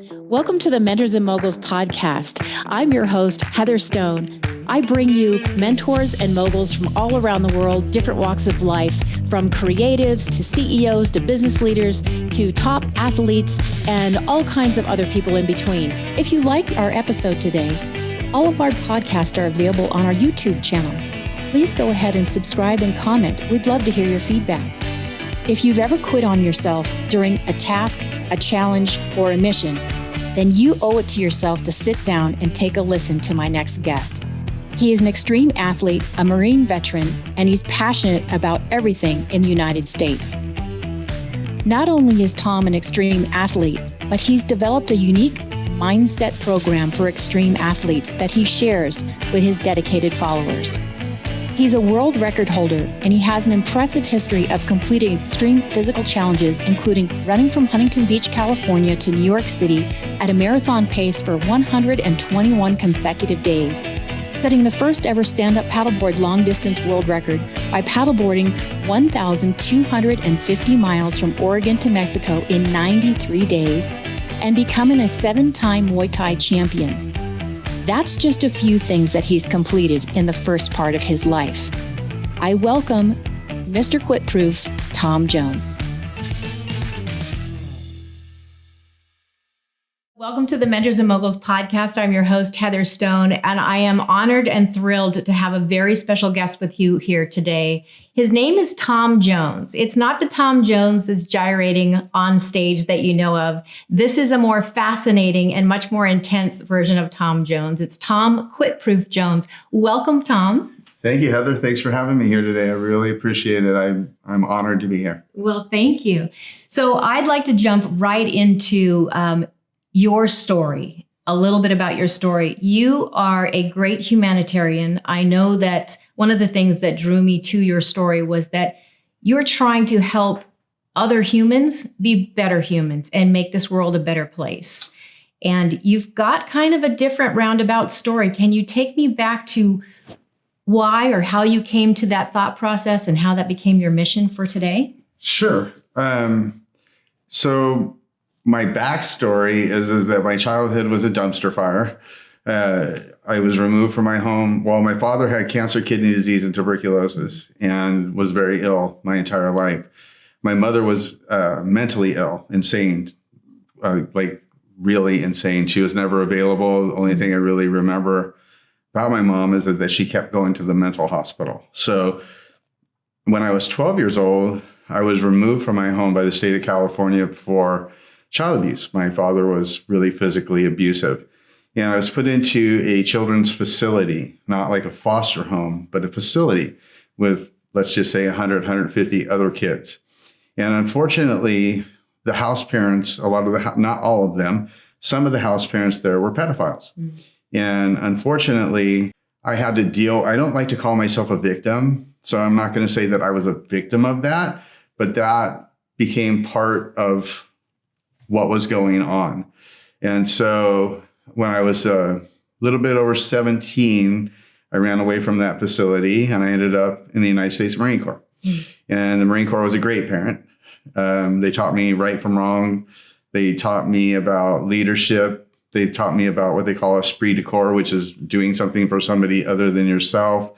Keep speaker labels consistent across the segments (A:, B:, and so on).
A: Welcome to the Mentors and Moguls podcast. I'm your host, Heather Stone. I bring you mentors and moguls from all around the world, different walks of life, from creatives to CEOs to business leaders to top athletes and all kinds of other people in between. If you like our episode today, all of our podcasts are available on our YouTube channel. Please go ahead and subscribe and comment. We'd love to hear your feedback. If you've ever quit on yourself during a task, a challenge, or a mission, then you owe it to yourself to sit down and take a listen to my next guest. He is an extreme athlete, a Marine veteran, and he's passionate about everything in the United States. Not only is Tom an extreme athlete, but he's developed a unique mindset program for extreme athletes that he shares with his dedicated followers. He's a world record holder, and he has an impressive history of completing extreme physical challenges, including running from Huntington Beach, California to New York City at a marathon pace for 121 consecutive days, setting the first ever stand-up paddleboard long-distance world record by paddleboarding 1,250 miles from Oregon to Mexico in 93 days, and becoming a 7-time Muay Thai champion. That's just a few things that he's completed in the first part of his life. I welcome Mr. Quitproof, Tom Jones. Welcome to the Mentors and Moguls podcast. I'm your host, Heather Stone, and I am honored and thrilled to have a very special guest with you here today. His name is Tom Jones. It's not the Tom Jones that's gyrating on stage that you know of. This is a more fascinating and much more intense version of Tom Jones. It's Tom Quitproof Jones. Welcome, Tom.
B: Thank you, Heather. Thanks for having me here today. I really appreciate it. I'm honored to be here.
A: Well, thank you. So I'd like to jump right into your story, a little bit about your story. You are a great humanitarian. I know that one of the things that drew me to your story was that you're trying to help other humans be better humans and make this world a better place. And you've got kind of a different roundabout story. Can you take me back to why or how you came to that thought process and how that became your mission for today?
B: Sure. So my backstory is that my childhood was a dumpster fire. I was removed from my home. Well, my father had cancer, kidney disease, and tuberculosis and was very ill my entire life. My mother was mentally ill, insane, like really insane. She was never available. The only thing I really remember about my mom is that she kept going to the mental hospital. So when I was 12 years old, I was removed from my home by the state of California for child abuse. My father was really physically abusive. And I was put into a children's facility, not like a foster home, but a facility with, let's just say, 100, 150 other kids. And unfortunately, the house parents, not all of them, some of the house parents there were pedophiles. Mm. And unfortunately, I had to deal, I don't like to call myself a victim, so I'm not going to say that I was a victim of that, but that became part of what was going on. And so when I was a little bit over 17, I ran away from that facility and I ended up in the United States Marine Corps. Mm. And the Marine Corps was a great parent. They taught me right from wrong. They taught me about leadership. They taught me about what they call esprit de corps, which is doing something for somebody other than yourself,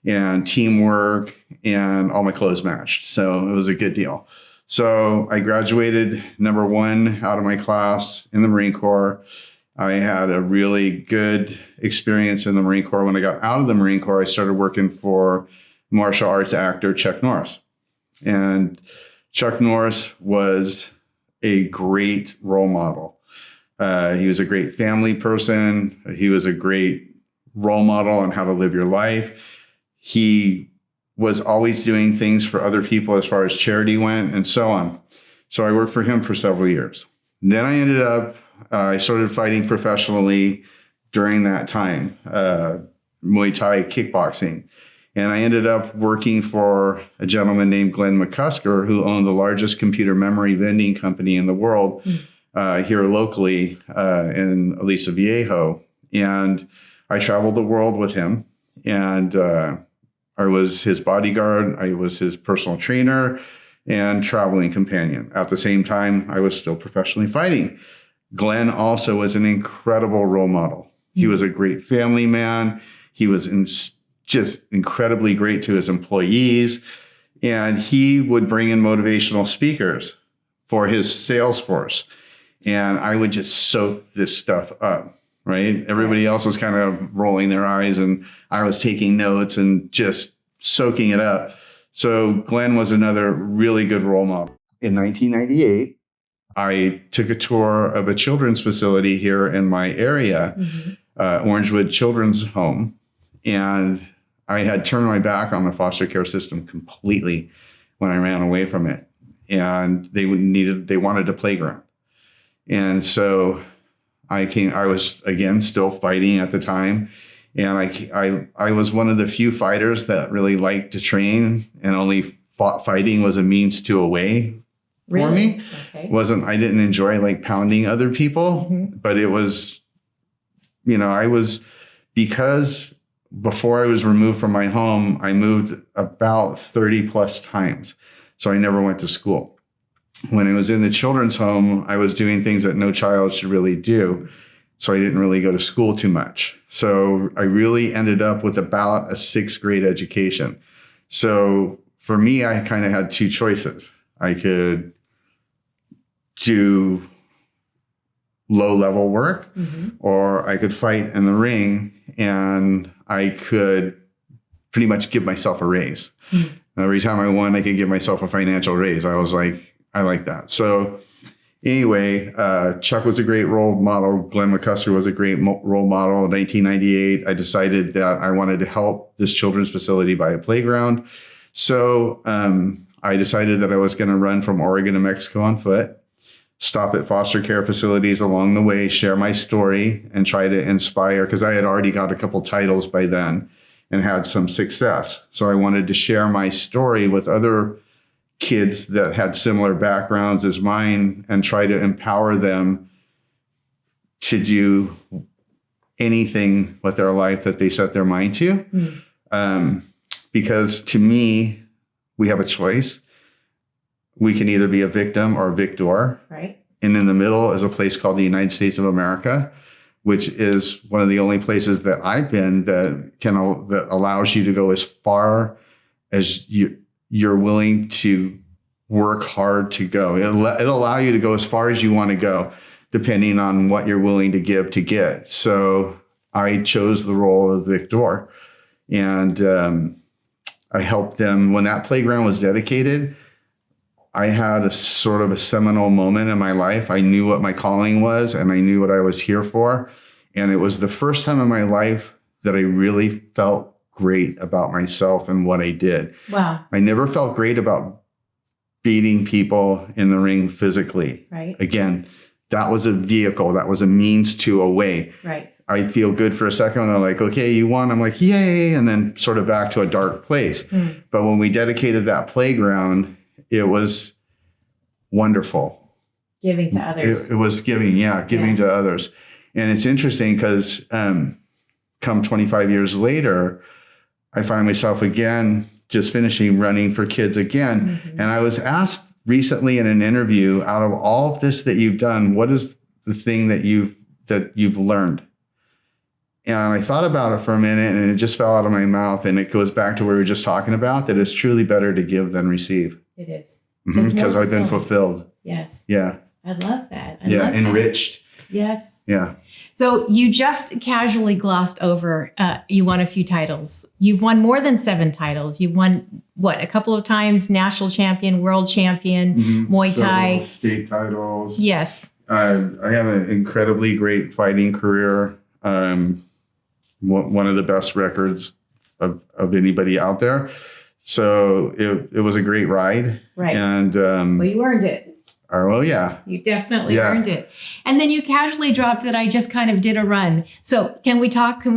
B: and teamwork, and all my clothes matched. So it was a good deal. So I graduated number 1 out of my class in the Marine Corps. I had a really good experience in the Marine Corps. When I got out of the Marine Corps, I started working for martial arts actor Chuck Norris. And Chuck Norris was a great role model. He was a great family person. He was a great role model on how to live your life. He was always doing things for other people as far as charity went and so on. So I worked for him for several years. Then I ended up, I started fighting professionally during that time, Muay Thai kickboxing. And I ended up working for a gentleman named Glenn McCusker, who owned the largest computer memory vending company in the world here locally in Aliso Viejo. And I traveled the world with him. And I was his bodyguard. I was his personal trainer and traveling companion. At the same time, I was still professionally fighting. Glenn also was an incredible role model. He was a great family man. He was just incredibly great to his employees. And he would bring in motivational speakers for his sales force. And I would just soak this stuff up, right? Everybody else was kind of rolling their eyes, and I was taking notes and just soaking it up. So Glenn was another really good role model. In 1998, I took a tour of a children's facility here in my area, Orangewood Children's Home. And I had turned my back on the foster care system completely when I ran away from it. And they wanted a playground. And so I was, again, still fighting at the time. And I was one of the few fighters that really liked to train, and only fighting was a means to a way for me. Okay. I didn't enjoy like pounding other people, but it was, because before I was removed from my home, I moved about 30 plus times. So I never went to school. When I was in the children's home, I was doing things that no child should really do. So I didn't really go to school too much. So I really ended up with about a 6th grade education. So for me, I kind of had two choices. I could do low-level work, or I could fight in the ring, and I could pretty much give myself a raise. Every time I won, I could give myself a financial raise. I was like, I like that. So anyway, Chuck was a great role model. Glenn McCusker was a great role model. In 1998, I decided that I wanted to help this children's facility buy a playground. So I decided that I was going to run from Oregon to Mexico on foot, stop at foster care facilities along the way, share my story, and try to inspire, because I had already got a couple titles by then and had some success. So I wanted to share my story with other kids that had similar backgrounds as mine and try to empower them to do anything with their life that they set their mind to. Because to me, we have a choice. We can either be a victim or a victor. Right. And in the middle is a place called the United States of America, which is one of the only places that I've been that allows you to go as far as you're willing to work hard to go. It'll allow you to go as far as you want to go, depending on what you're willing to give to get. So I chose the role of victor, and I helped them. When that playground was dedicated, I had a sort of a seminal moment in my life. I knew what my calling was, and I knew what I was here for. And it was the first time in my life that I really felt great about myself and what I did. Wow. I never felt great about beating people in the ring physically. Right. Again, that was a vehicle. That was a means to a way. Right. I feel good for a second, and they're like, okay, you won. I'm like, yay. And then sort of back to a dark place. But when we dedicated that playground, it was wonderful. Giving to others. It was giving to others. And it's interesting because come 25 years later, I find myself again just finishing running for kids again. And I was asked recently in an interview, out of all of this that you've done, what is the thing that you've learned? And I thought about it for a minute, and it just fell out of my mouth. And it goes back to what we were just talking about, that it's truly better to give than receive. It is. Because I've been fulfilled. Yes. Yeah. I love that. I love enriched. That. Yes. Yeah. So you just casually glossed over, you won a few titles. You've won more than 7 titles. You've won, a couple of times, national champion, world champion, Muay Thai. Several state titles. Yes. I have an incredibly great fighting career. One of the best records of anybody out there. So it was a great ride. Right. And well, you earned it. Well, yeah. You definitely earned it. And then you casually dropped that I just kind of did a run. So can we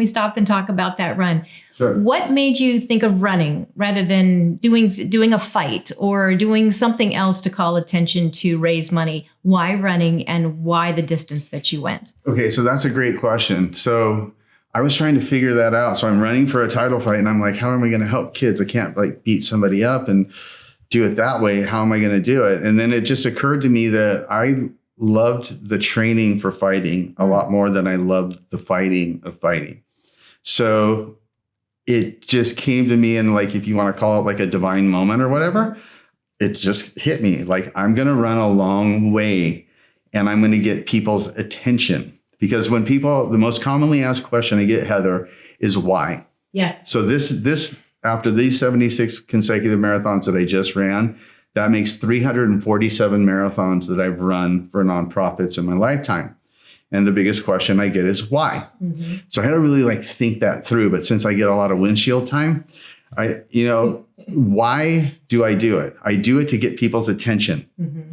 B: stop and talk about that run? Sure. What made you think of running rather than doing a fight or doing something else to call attention to raise money? Why running, and why the distance that you went? Okay, so that's a great question. So I was trying to figure that out. So I'm running for a title fight, and I'm like, how am I going to help kids? I can't beat somebody up and do it that way. How am I going to do it? And then it just occurred to me that loved the training for fighting a lot more than I loved the fighting of fighting. So it just came to me, and like, if you want to call it like a divine moment or whatever, it just hit me. Like, I'm going to run a long way and I'm going to get people's attention, because when people, the most commonly asked question I get, Heather, is why?
A: Yes.
B: So this after these 76 consecutive marathons that I just ran, that makes 347 marathons that I've run for nonprofits in my lifetime. And the biggest question I get is why? Mm-hmm. So I had to really like think that through. But since I get a lot of windshield time, why do I do it? I do it to get people's attention,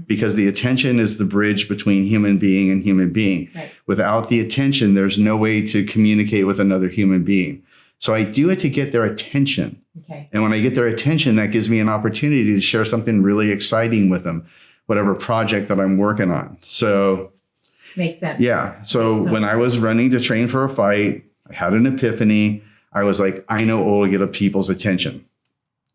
B: because the attention is the bridge between human being and human being. Right. Without the attention, there's no way to communicate with another human being. So I do it to get their attention. Okay. And when I get their attention, that gives me an opportunity to share something really exciting with them, whatever project that I'm working on. So
A: makes sense.
B: Yeah. So when I was running to train for a fight, I had an epiphany. I was like, I know it will get people's attention.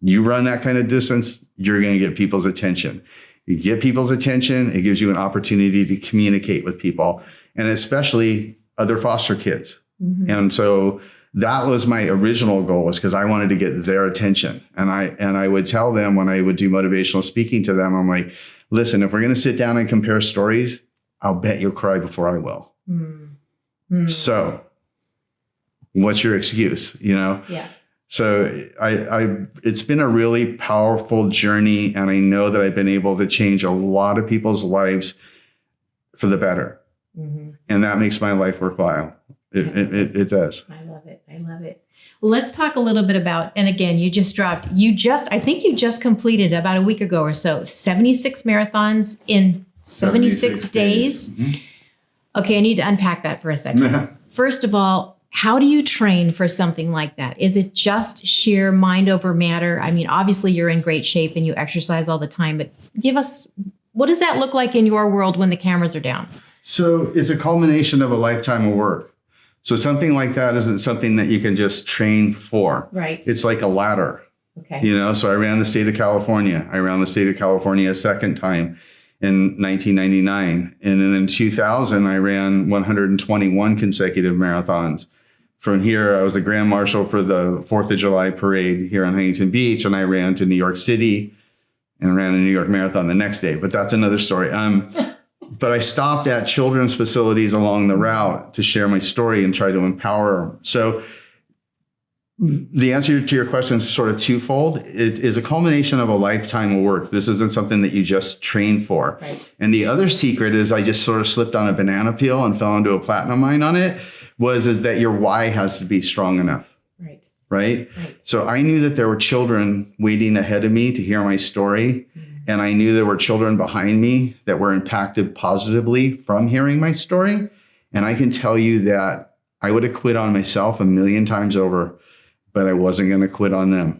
B: You run that kind of distance, you're going to get people's attention. You get people's attention, it gives you an opportunity to communicate with people, and especially other foster kids. Mm-hmm. And so that was my original goal, was because I wanted to get their attention. And I would tell them when I would do motivational speaking to them, I'm like, listen, if we're going to sit down and compare stories, I'll bet you'll cry before I will. Mm-hmm. So what's your excuse? Yeah. So it's been a really powerful journey, and I know that I've been able to change a lot of people's lives for the better. Mm-hmm. And that makes my life worthwhile. It does.
A: I love it. I love it. Well, let's talk a little bit about, and again, I think you just completed about a week ago or so, 76 marathons in 76 days. Mm-hmm. Okay, I need to unpack that for a second. First of all, how do you train for something like that? Is it just sheer mind over matter? I mean, obviously you're in great shape and you exercise all the time, but give us, what does that look like in your world when the cameras are down?
B: So it's a culmination of a lifetime of work. So something like that isn't something that you can just train for. Right. It's like a ladder. Okay. So I ran the state of California. I ran the state of California a second time in 1999. And then in 2000, I ran 121 consecutive marathons. From here, I was the Grand Marshal for the 4th of July parade here on Huntington Beach, and I ran to New York City and ran the New York Marathon the next day. But that's another story. But I stopped at children's facilities along the route to share my story and try to empower them. So the answer to your question is sort of twofold. It is a culmination of a lifetime of work. This isn't something that you just train for. Right. And the other secret is I just sort of slipped on a banana peel and fell into a platinum mine on it, is that your why has to be strong enough. Right. So I knew that there were children waiting ahead of me to hear my story. Mm-hmm. And I knew there were children behind me that were impacted positively from hearing my story. And I can tell you that I would have quit on myself 1,000,000 times over, but I wasn't going to quit on them.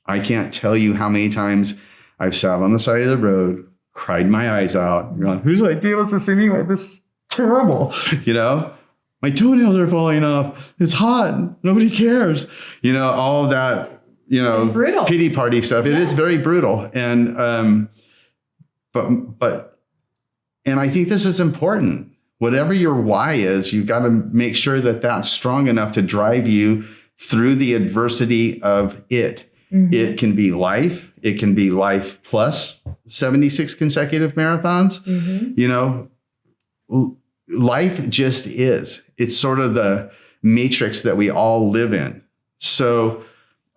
B: I can't tell you how many times I've sat on the side of the road, cried my eyes out, and gone, whose idea was this anyway? This is terrible. My toenails are falling off. It's hot. Nobody cares. All of that, pity party stuff. Yes. It is very brutal. And, but I think this is important. Whatever your why is, you've got to make sure that that's strong enough to drive you through the adversity of it. Mm-hmm. It can be life. It can be life plus 76 consecutive marathons. Mm-hmm. Life just is. It's sort of the matrix that we all live in. So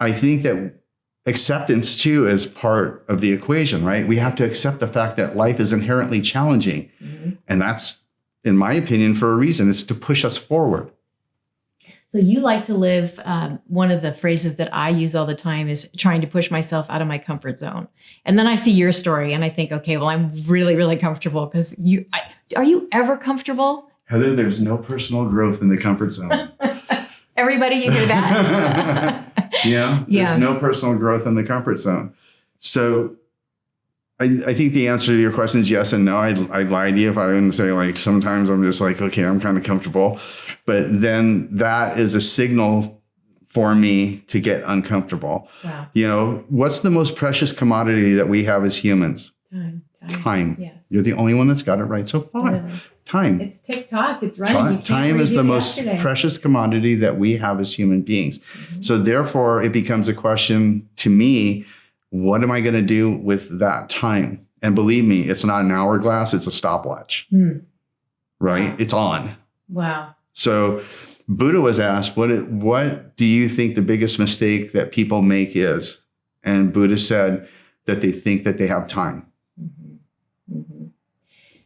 B: I think that acceptance too is part of the equation, right? We have to accept the fact that life is inherently challenging. Mm-hmm. And that's, in my opinion, for a reason. It's to push us forward.
A: So you like to live, one of the phrases that I use all the time is trying to push myself out of my comfort zone. And then I see your story and I think, okay, well, I'm really, really comfortable because are you ever comfortable?
B: Heather, there's no personal growth in the comfort zone.
A: Everybody, you hear that?
B: There's no personal growth in the comfort zone. So I think the answer to your question is yes and no. I'd lie to you if I wouldn't say sometimes I'm just okay, I'm kind of comfortable. But then that is a signal for me to get uncomfortable. Wow. What's the most precious commodity that we have as humans? Time.
A: Yes.
B: You're the only one that's got it right so far.
A: Really.
B: Time.
A: It's TikTok. It's running.
B: Time is the most precious commodity that we have as human beings. Mm-hmm. So therefore, it becomes a question to me, what am I going to do with that time? And believe me, it's not an hourglass, it's a stopwatch. Right? Wow. It's on.
A: Wow.
B: So Buddha was asked, what do you think the biggest mistake that people make is? And Buddha said that they think that they have time.
A: Mm-hmm. Mm-hmm.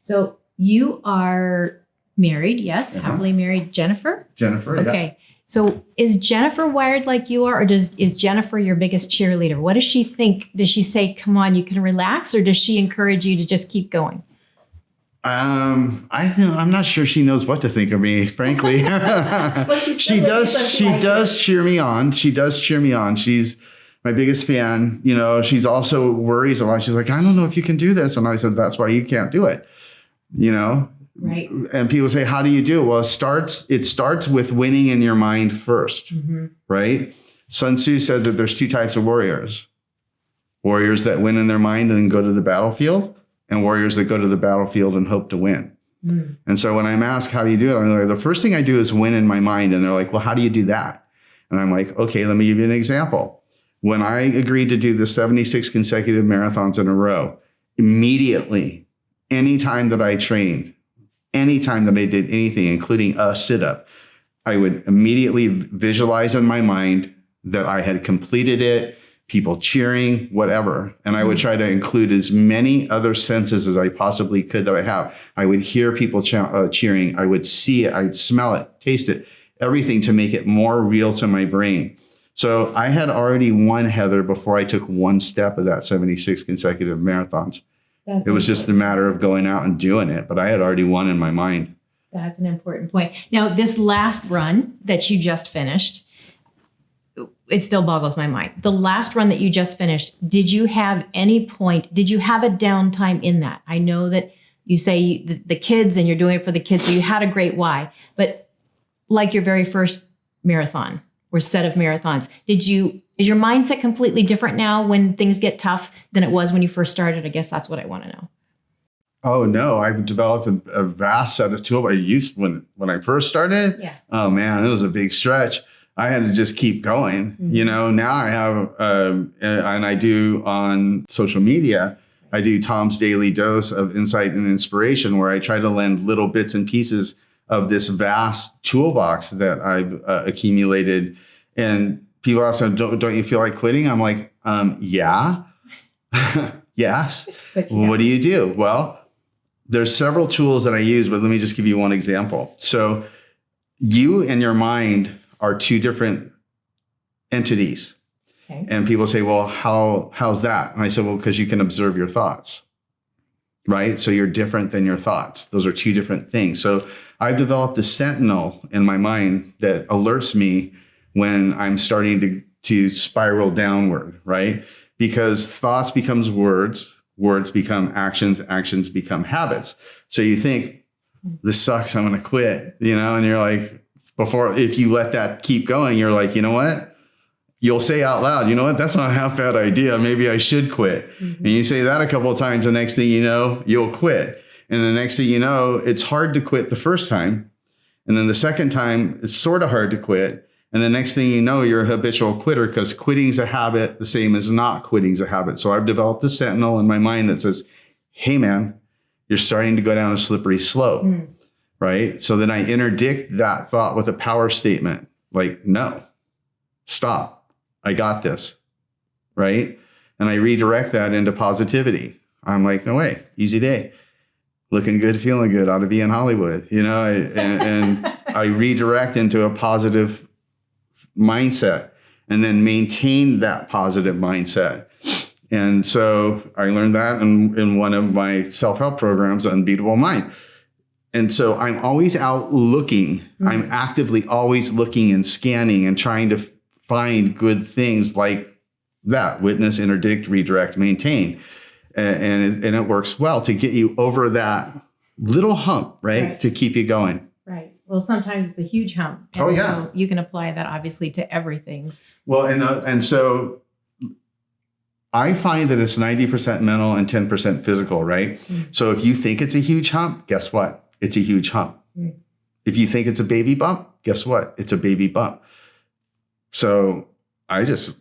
A: So you are married, yes, happily married, Jennifer?
B: Jennifer,
A: okay. Yeah. So is Jennifer wired like you are, or is Jennifer your biggest cheerleader? What does she think? Does she say, come on, you can relax, or does she encourage you to just keep going? I'm
B: not sure she knows what to think of me, frankly. Well, she does cheer me on. She does cheer me on. She's my biggest fan. You know, she's also worries a lot. She's like, I don't know if you can do this. And I said, that's why you can't do it. You know?
A: Right.
B: And people say, how do you do it? Well, it starts with winning in your mind first, right? Sun Tzu said that there's two types of warriors. Warriors that win in their mind and go to the battlefield, and warriors that go to the battlefield and hope to win. And so when I'm asked, how do you do it? I'm like, the first thing I do is win in my mind. And they're like, well, how do you do that? And I'm like, okay, let me give you an example. When I agreed to do the 76 consecutive marathons in a row, immediately, anytime that I trained, anytime that I did anything, including a sit-up, I would immediately visualize in my mind that I had completed it, people cheering, whatever. And I would try to include as many other senses as I possibly could that I have. I would hear people cheering. I would see it. I'd smell it, taste it, everything to make it more real to my brain. So I had already won, Heather, before I took one step of that 76 consecutive marathons. It was just a matter of going out and doing it, but I had already won in my mind.
A: That's an important point. Now, this last run that you just finished, it still boggles my mind. The last run that you just finished, did you have a downtime in that? I know that you say the kids and you're doing it for the kids, so you had a great why, but like your very first marathon or set of marathons, is your mindset completely different now when things get tough than it was when you first started? I guess that's what I want to know.
B: Oh, no. I've developed a vast set of tools I used when I first started. Yeah. Oh, man, it was a big stretch. I had to just keep going. You know, now I have, and I do on social media, I do Tom's Daily Dose of Insight and Inspiration, where I try to lend little bits and pieces of this vast toolbox that I've accumulated. And people ask, don't you feel like quitting? I'm like, yeah, yes. What do you do? Well, there's several tools that I use, but let me just give you one example. So you and your mind are two different entities. Okay. And people say, well, how's that? And I said, well, because you can observe your thoughts, right? So you're different than your thoughts. Those are two different things. So I've developed a sentinel in my mind that alerts me when I'm starting to spiral downward, right? Because thoughts becomes words, words become actions, actions become habits. So you think, this sucks, I'm going to quit, you know? And you're like, if you let that keep going, you're like, you know what? You'll say out loud, you know what? That's not a half bad idea. Maybe I should quit. And you say that a couple of times, the next thing you know, you'll quit. And the next thing you know, it's hard to quit the first time. And then the second time, it's sort of hard to quit. And the next thing you know, you're a habitual quitter, because quitting's a habit, the same as not quitting's a habit. So I've developed a sentinel in my mind that says, hey, man, you're starting to go down a slippery slope, right? So then I interdict that thought with a power statement, like, no, stop, I got this, right? And I redirect that into positivity. I'm like, no way, easy day. Looking good, feeling good, ought to be in Hollywood, you know? And I redirect into a positive mindset and then maintain that positive mindset. And so I learned that in one of my self-help programs, Unbeatable Mind. And so I'm always out looking. I'm actively always looking and scanning and trying to find good things like that: witness, interdict, redirect, maintain. And it works well to get you over that little hump, right? To keep you going.
A: Right. Well, sometimes it's a huge hump. And so you can apply that obviously to everything.
B: Well, and so I find that it's 90% mental and 10% physical, right? So if you think it's a huge hump, guess what? It's a huge hump. If you think it's a baby bump, guess what? It's a baby bump. So I just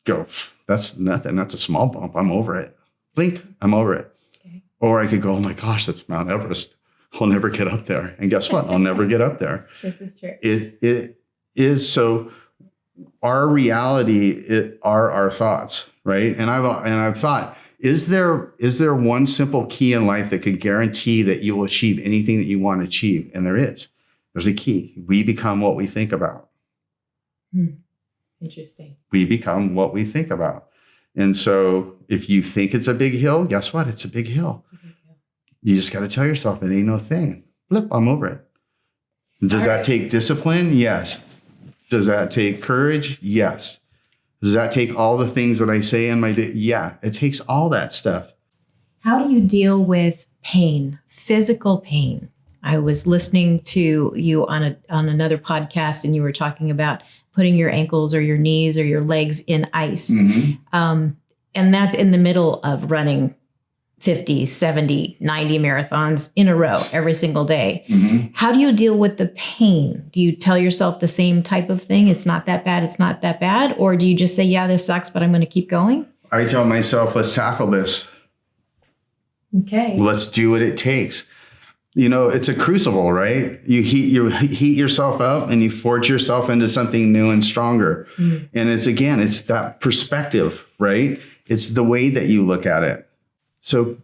B: go, that's nothing. That's a small bump. I'm over it. Blink, I'm over it. Okay. Or I could go, oh my gosh, that's Mount Everest. I'll never get up there. And guess what? I'll never get up there.
A: This is true.
B: It is. So our reality are our thoughts, right? And I've thought, is there one simple key in life that could guarantee that you will achieve anything that you want to achieve? And there is. There's a key. We become what we think about.
A: Interesting.
B: We become what we think about. And so if you think it's a big hill, guess what? It's a big hill. You just got to tell yourself it ain't no thing. Flip, I'm over it. Does that take discipline? Yes. Does that take courage? Yes. Does that take all the things that I say in my day? Yeah, it takes all that stuff.
A: How do you deal with pain, physical pain? I was listening to you on another podcast, and you were talking about putting your ankles or your knees or your legs in ice. And that's in the middle of running 50, 70, 90 marathons in a row every single day. How do you deal with the pain? Do you tell yourself the same type of thing? It's not that bad. It's not that bad. Or do you just say, yeah, this sucks, but I'm going to keep going?
B: I tell myself, let's tackle this.
A: Okay.
B: Let's do what it takes. You know, it's a crucible, right? You heat yourself up and you forge yourself into something new and stronger. And it's that perspective, right? It's the way that you look at it. So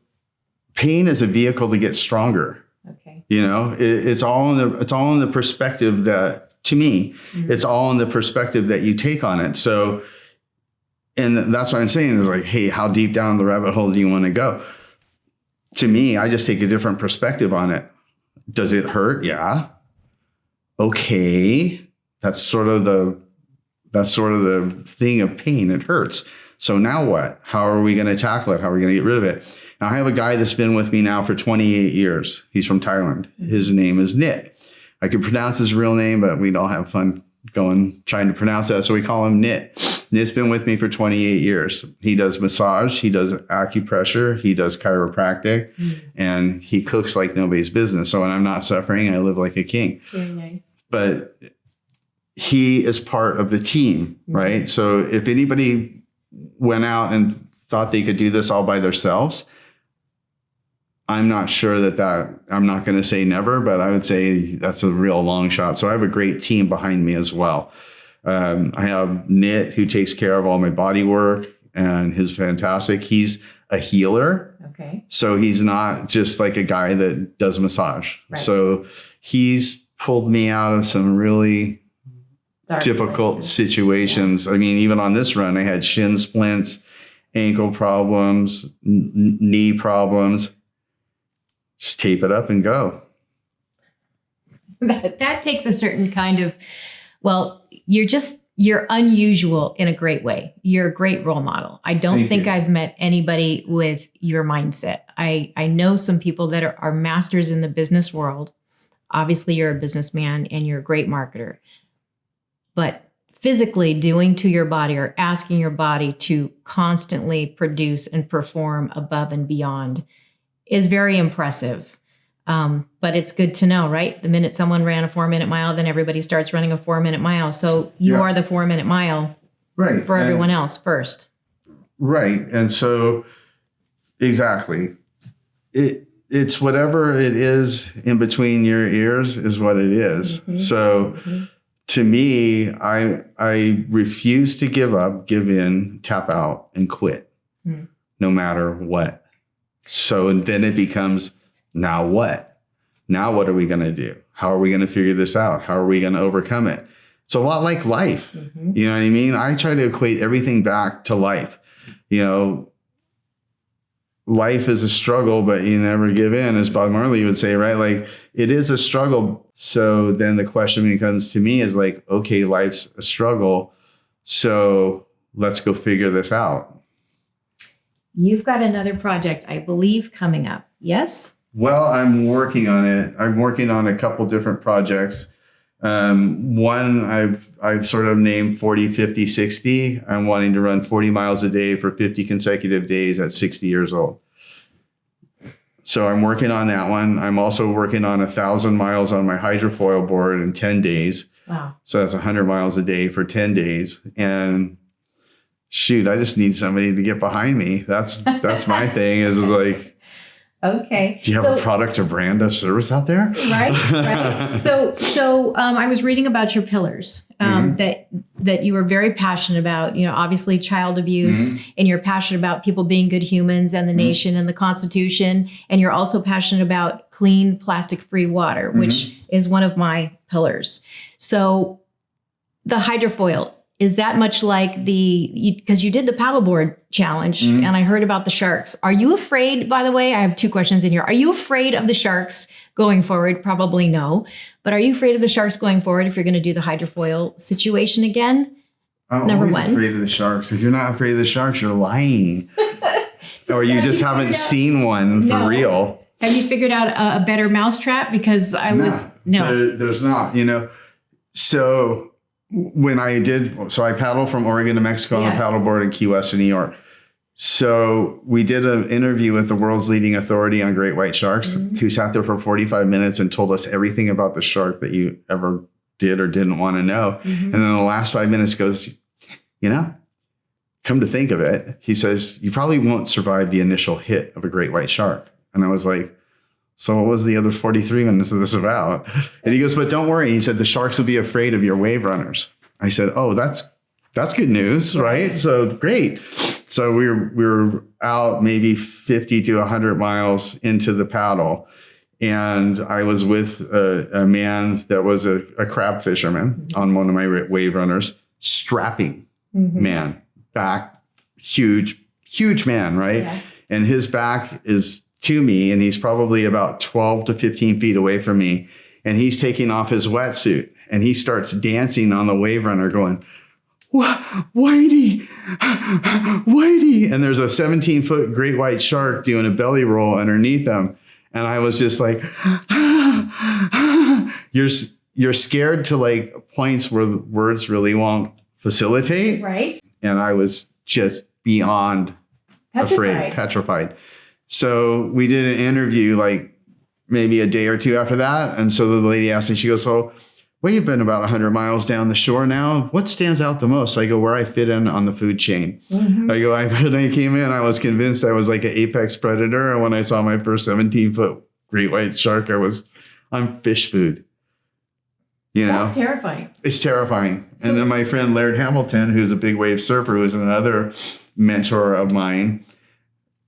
B: pain is a vehicle to get stronger. Okay. You know, it's all in the perspective that, to me, it's all in the perspective that you take on it. So, and that's what I'm saying is like, hey, how deep down the rabbit hole do you want to go? To me, I just take a different perspective on it. Does it hurt? Yeah. Okay. That's sort of the thing of pain. It hurts. So now what? How are we going to tackle it? How are we going to get rid of it? Now, I have a guy that's been with me now for 28 years. He's from Thailand. His name is Nit. I could pronounce his real name, but we'd all have fun trying to pronounce that. So we call him Nit. Nit's been with me for 28 years. He does massage. He does acupressure. He does chiropractic. And he cooks like nobody's business. So when I'm not suffering, I live like a king.
A: Very nice.
B: But he is part of the team, right? So if anybody went out and thought they could do this all by themselves, I'm not sure that I'm not going to say never, but I would say that's a real long shot. So I have a great team behind me as well. I have Nit, who takes care of all my body work, and he's fantastic. He's a healer. Okay. So he's not just like a guy that does massage. Right. So he's pulled me out of some really difficult situations. Yeah. I mean, even on this run, I had shin splints, ankle problems, knee problems. Just tape it up and go.
A: That takes a certain kind of, well, you're unusual in a great way. You're a great role model. I don't think I've met anybody with your mindset. I know some people that are masters in the business world. Obviously, you're a businessman and you're a great marketer. But physically doing to your body or asking your body to constantly produce and perform above and beyond is very impressive. But it's good to know, right? The minute someone ran a 4-minute mile, then everybody starts running a 4-minute mile. So you are the 4-minute mile for everyone else first. Right.
B: And so exactly. It's whatever it is in between your ears is what it is. So to me, I refuse to give up, give in, tap out, and quit, no matter what. So then it becomes, now what? Now what are we going to do? How are we going to figure this out? How are we going to overcome it? It's a lot like life. You know what I mean? I try to equate everything back to life. You know, life is a struggle, but you never give in, as Bob Marley would say, right? Like, it is a struggle. So then the question becomes to me is like, okay, life's a struggle. So let's go figure this out.
A: You've got another project, I believe, coming up. Yes?
B: Well, I'm working on it. I'm working on a couple different projects. One I've sort of named 40, 50, 60. I'm wanting to run 40 miles a day for 50 consecutive days at 60 years old. So I'm working on that one. I'm also working on 1,000 miles on my hydrofoil board in 10 days.
A: Wow.
B: So that's 100 miles a day for 10 days. And shoot, I just need somebody to get behind me. That's my thing is like,
A: okay.
B: Do you have a product or brand of service out there?
A: Right. So I was reading about your pillars that you were very passionate about, obviously child abuse, and you're passionate about people being good humans and the nation and the Constitution. And you're also passionate about clean plastic-free water, which is one of my pillars. So the hydrofoil, is that much like because you did the paddleboard challenge and I heard about the sharks. Are you afraid, by the way, I have two questions in here. Are you afraid of the sharks going forward? Probably no. But are you afraid of the sharks going forward if you're going to do the hydrofoil situation again?
B: I'm
A: Number
B: always
A: one.
B: afraid of the sharks. If you're not afraid of the sharks, you're lying. Or you just haven't seen one for real.
A: Have you figured out a better mousetrap? Because
B: There's not, So when I paddled from Oregon to Mexico on a paddleboard in Key West in New York. So we did an interview with the world's leading authority on great white sharks, who sat there for 45 minutes and told us everything about the shark that you ever did or didn't want to know. And then the last 5 minutes goes, come to think of it, he says, you probably won't survive the initial hit of a great white shark. And I was like, so what was the other 43 minutes of this about? And he goes, but don't worry. He said, the sharks will be afraid of your wave runners. I said, oh, that's good news, right? So great. So we were out maybe 50 to 100 miles into the paddle. And I was with a man that was a crab fisherman on one of my wave runners, strapping man, back, huge man, right? Yeah. And his back is to me, and he's probably about 12 to 15 feet away from me. And he's taking off his wetsuit and he starts dancing on the wave runner going, Whitey. And there's a 17-foot great white shark doing a belly roll underneath him. And I was just like, you're scared to like points where the words really won't facilitate.
A: Right.
B: And I was just beyond petrified. So we did an interview like maybe a day or two after that. And so the lady asked me, she goes, well, you've been about 100 miles down the shore now. What stands out the most? I go, where I fit in on the food chain. I go, when I came in, I was convinced I was like an apex predator. And when I saw my first 17-foot great white shark, I'm fish food.
A: That's terrifying.
B: It's terrifying. And then my friend Laird Hamilton, who's a big wave surfer, who's another mentor of mine,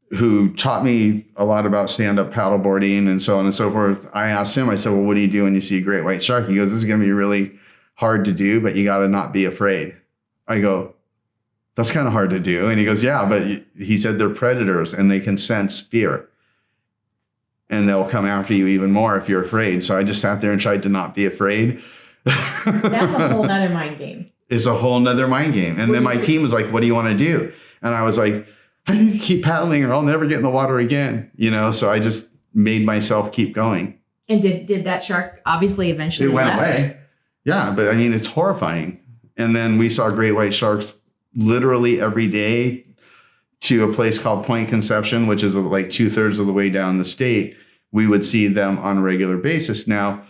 B: who taught me a lot about stand-up paddleboarding and so on and so forth. I asked him, I said, well, what do you do when you see a great white shark? He goes, this is going to be really hard to do, but you got to not be afraid. I go, that's kind of hard to do. And he goes, yeah, but he said they're predators and they can sense fear. And they'll come after you even more if you're afraid. So I just sat there and tried to not be afraid.
A: That's a whole nother mind game.
B: It's a whole nother mind game. And then my team was like, what do you want to do? And I was like, I need to keep paddling or I'll never get in the water again. So I just made myself keep going.
A: And did that shark obviously eventually
B: It went away. Yeah, but I mean, it's horrifying. And then we saw great white sharks literally every day to a place called Point Conception, which is like 2/3 of the way down the state. We would see them on a regular basis. Now,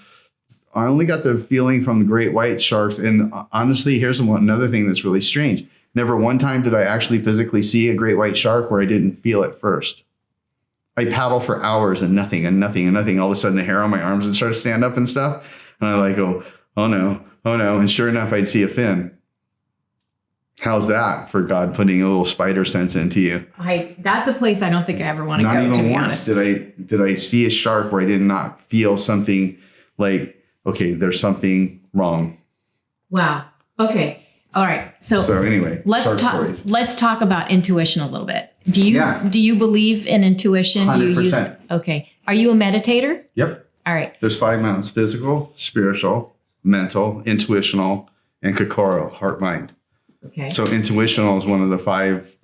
B: I only got the feeling from the great white sharks. And honestly, here's another thing that's really strange. Never one time did I actually physically see a great white shark where I didn't feel it first. I paddle for hours and nothing and nothing and nothing. All of a sudden the hair on my arms would start to stand up and stuff. And I like go, oh no. And sure enough, I'd see a fin. How's that for God putting a little spider sense into you?
A: That's a place I don't think I ever want to go,
B: to be
A: honest.
B: Did I see a shark where I did not feel something like, okay, there's something wrong.
A: Wow. Okay. All right. So anyway, let's talk about intuition a little bit. Do you believe in intuition?
B: 100%.
A: Do you use it? Okay. Are you a meditator?
B: Yep.
A: All right.
B: There's 5 mountains: physical, spiritual, mental, intuitional, and kokoro, heart, mind.
A: Okay.
B: So intuitional is one of the 5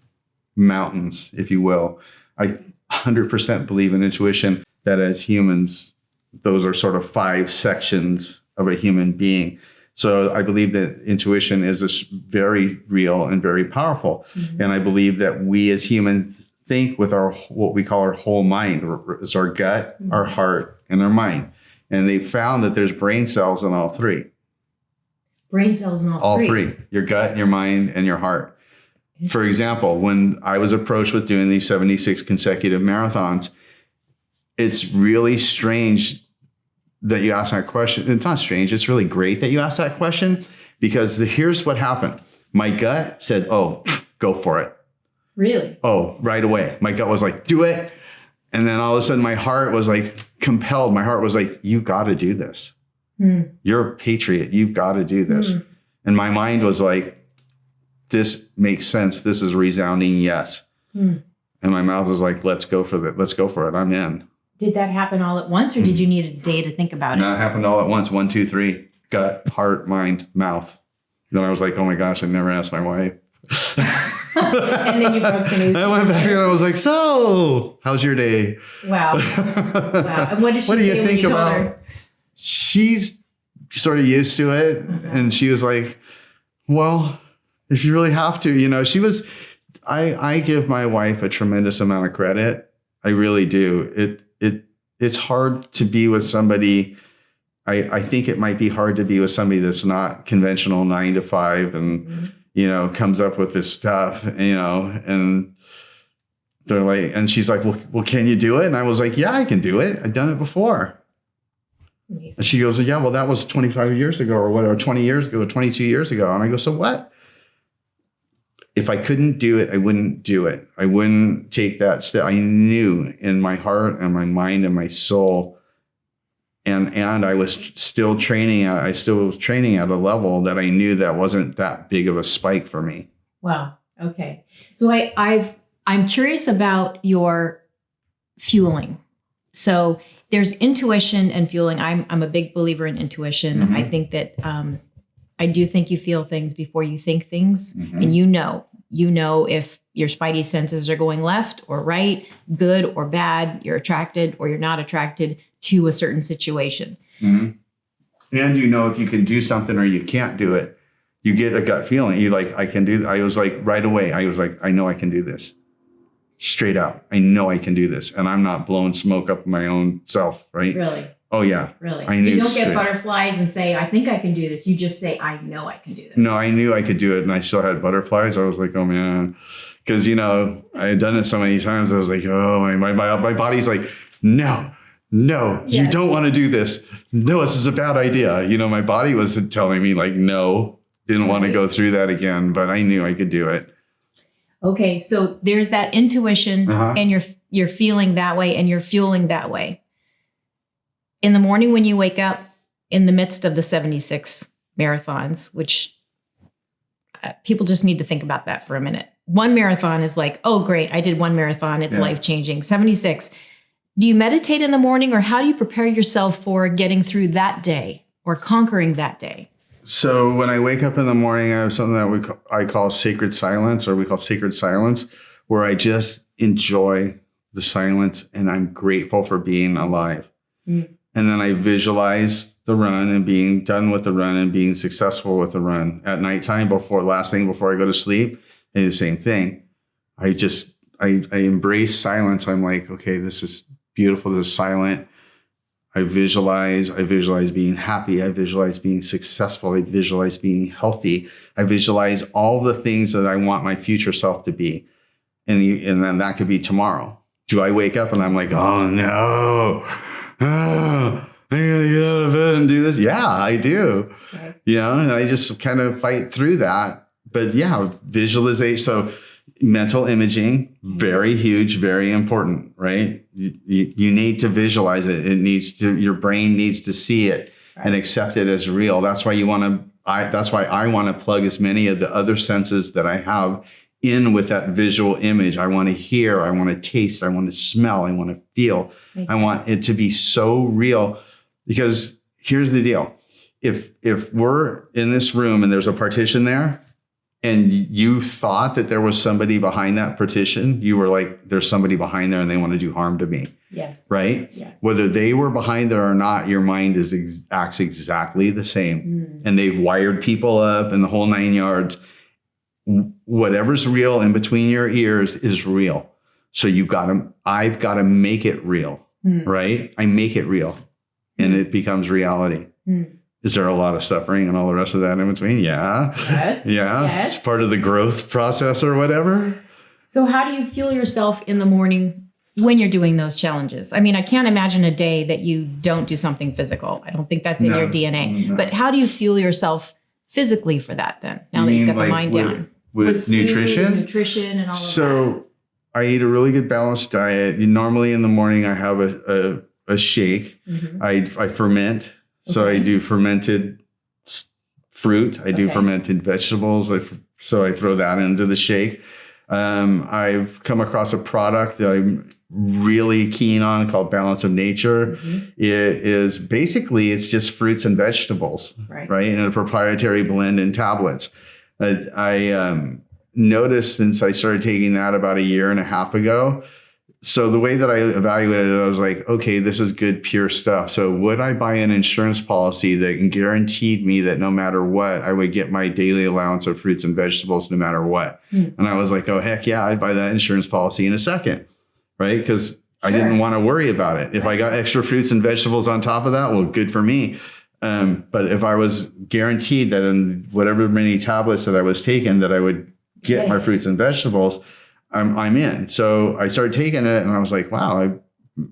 B: mountains, if you will. I 100% believe in intuition, that as humans, those are sort of 5 sections of a human being. So I believe that intuition is very real and very powerful. Mm-hmm. And I believe that we as humans think with our, what we call our whole mind. It's our gut, mm-hmm. our heart, and our mind. And they found that there's brain cells in all three.
C: Brain cells in all three?
B: All three. Your gut, your mind, and your heart. For example, when I was approached with doing these 76 consecutive marathons, it's really strange that you ask that question. It's not strange. It's really great that you asked that question, because here's what happened. My gut said, oh, go for it.
C: Really?
B: Oh, right away. My gut was like, do it. And then all of a sudden my heart was like compelled. My heart was like, you got to do this. You're a patriot. You've got to do this. And my mind was like, this makes sense. This is resounding yes. And my mouth was like, let's go for it. Let's go for it. I'm in.
C: Did that happen all at once, or did you need a day to think about it?
B: No, it happened all at once. 1, 2, 3. Gut, heart, mind, mouth. Then I was like, oh my gosh, I never asked my wife.
C: And then you broke the news.
B: I went back and I was like, so how's your day?
C: Wow. Wow. And what did she say when you told her?
B: She's sort of used to it. And she was like, well, if you really have to, you know, I give my wife a tremendous amount of credit. I really do. It's hard to be with somebody. I think it might be hard to be with somebody that's not conventional 9 to 5 and, you know, comes up with this stuff, you know, and they're like, and she's like, well, can you do it? And I was like, yeah, I can do it. I've done it before. Amazing. And she goes, yeah, well, that was 25 years ago or whatever, 20 years ago, 22 years ago. And I go, so what? If I couldn't do it, I wouldn't do it. I wouldn't take that step. I knew in my heart and my mind and my soul, and I was still training. I still was training at a level that I knew that wasn't that big of a spike for me.
C: Wow. Okay. So I'm curious about your fueling. So there's intuition and fueling. I'm a big believer in intuition. Mm-hmm. I think that I do think you feel things before you think things, and you know if your spidey senses are going left or right, good or bad, you're attracted or you're not attracted to a certain situation.
B: Mm-hmm. And you know if you can do something or you can't do it. You get a gut feeling. You like, I can do that. I was like, right away, I was like, I know I can do this. Straight out. I know I can do this. And I'm not blowing smoke up my own self, right?
C: Really?
B: Oh, yeah.
C: Really?
B: I knew
C: you don't get butterflies and say, I think I can do this. You just say, I know I can do this.
B: No, I knew I could do it. And I still had butterflies. I was like, oh, man. Because, you know, I had done it so many times. I was like, oh, my body's like, no, yes. You don't want to do this. No, this is a bad idea. You know, my body was telling me like, no, didn't want to go through that again. But I knew I could do it.
C: Okay. So there's that intuition and you're feeling that way and you're fueling that way. In the morning when you wake up in the midst of the 76 marathons, which people just need to think about that for a minute. One marathon is like, oh, great, I did one marathon. It's life-changing. 76. Do you meditate in the morning, or how do you prepare yourself for getting through that day or conquering that day?
B: So when I wake up in the morning, I have something that I call sacred silence, or we call sacred silence, where I just enjoy the silence and I'm grateful for being alive. And then I visualize the run and being done with the run and being successful with the run. At nighttime, last thing before I go to sleep, I do the same thing. I embrace silence. I'm like, okay, this is beautiful. This is silent. I visualize being happy. I visualize being successful. I visualize being healthy. I visualize all the things that I want my future self to be. And then that could be tomorrow. Do I wake up and I'm like, oh no, I gotta get out of bed and do this? Yeah, I do. Okay. You know, and I just kind of fight through that. But yeah, visualization. So mental imaging, very huge, very important, right? You need to visualize it. Your brain needs to see it and accept it as real. That's why that's why I want to plug as many of the other senses that I have in with that visual image. I want to hear, I want to taste, I want to smell, I want to feel. I want it to be so real, because here's the deal. If we're in this room and there's a partition there, and you thought that there was somebody behind that petition, you were like, there's somebody behind there and they want to do harm to me.
C: Yes.
B: Right?
C: Yes.
B: Whether they were behind there or not, your mind acts exactly the same. And they've wired people up and the whole 9 yards. Whatever's real in between your ears is real. So I've got to make it real, right? I make it real and it becomes reality. Is there a lot of suffering and all the rest of that in between? Yeah.
C: Yes.
B: Yeah.
C: Yes.
B: It's part of the growth process or whatever.
C: So how do you feel yourself in the morning when you're doing those challenges? I mean, I can't imagine a day that you don't do something physical. I don't think that's in your DNA. No. But how do you feel yourself physically for that then? Now that you've got the mind down.
B: With nutrition?
C: Food, nutrition and all of that.
B: So I eat a really good balanced diet. Normally in the morning I have a shake. I ferment. So I do fermented fruit. I do fermented vegetables. So I throw that into the shake. I've come across a product that I'm really keen on called Balance of Nature. It is basically, it's just fruits and vegetables, right? In a proprietary blend in tablets. I noticed since I started taking that about 1.5 years ago. So the way that I evaluated it, I was like, okay, this is good, pure stuff. So would I buy an insurance policy that guaranteed me that no matter what, I would get my daily allowance of fruits and vegetables no matter what? And I was like, oh, heck yeah, I'd buy that insurance policy in a second, right? Because I didn't want to worry about it. If I got extra fruits and vegetables on top of that, well, good for me. But if I was guaranteed that in whatever many tablets that I was taking, that I would get my fruits and vegetables, I'm in. So I started taking it and I was like, wow,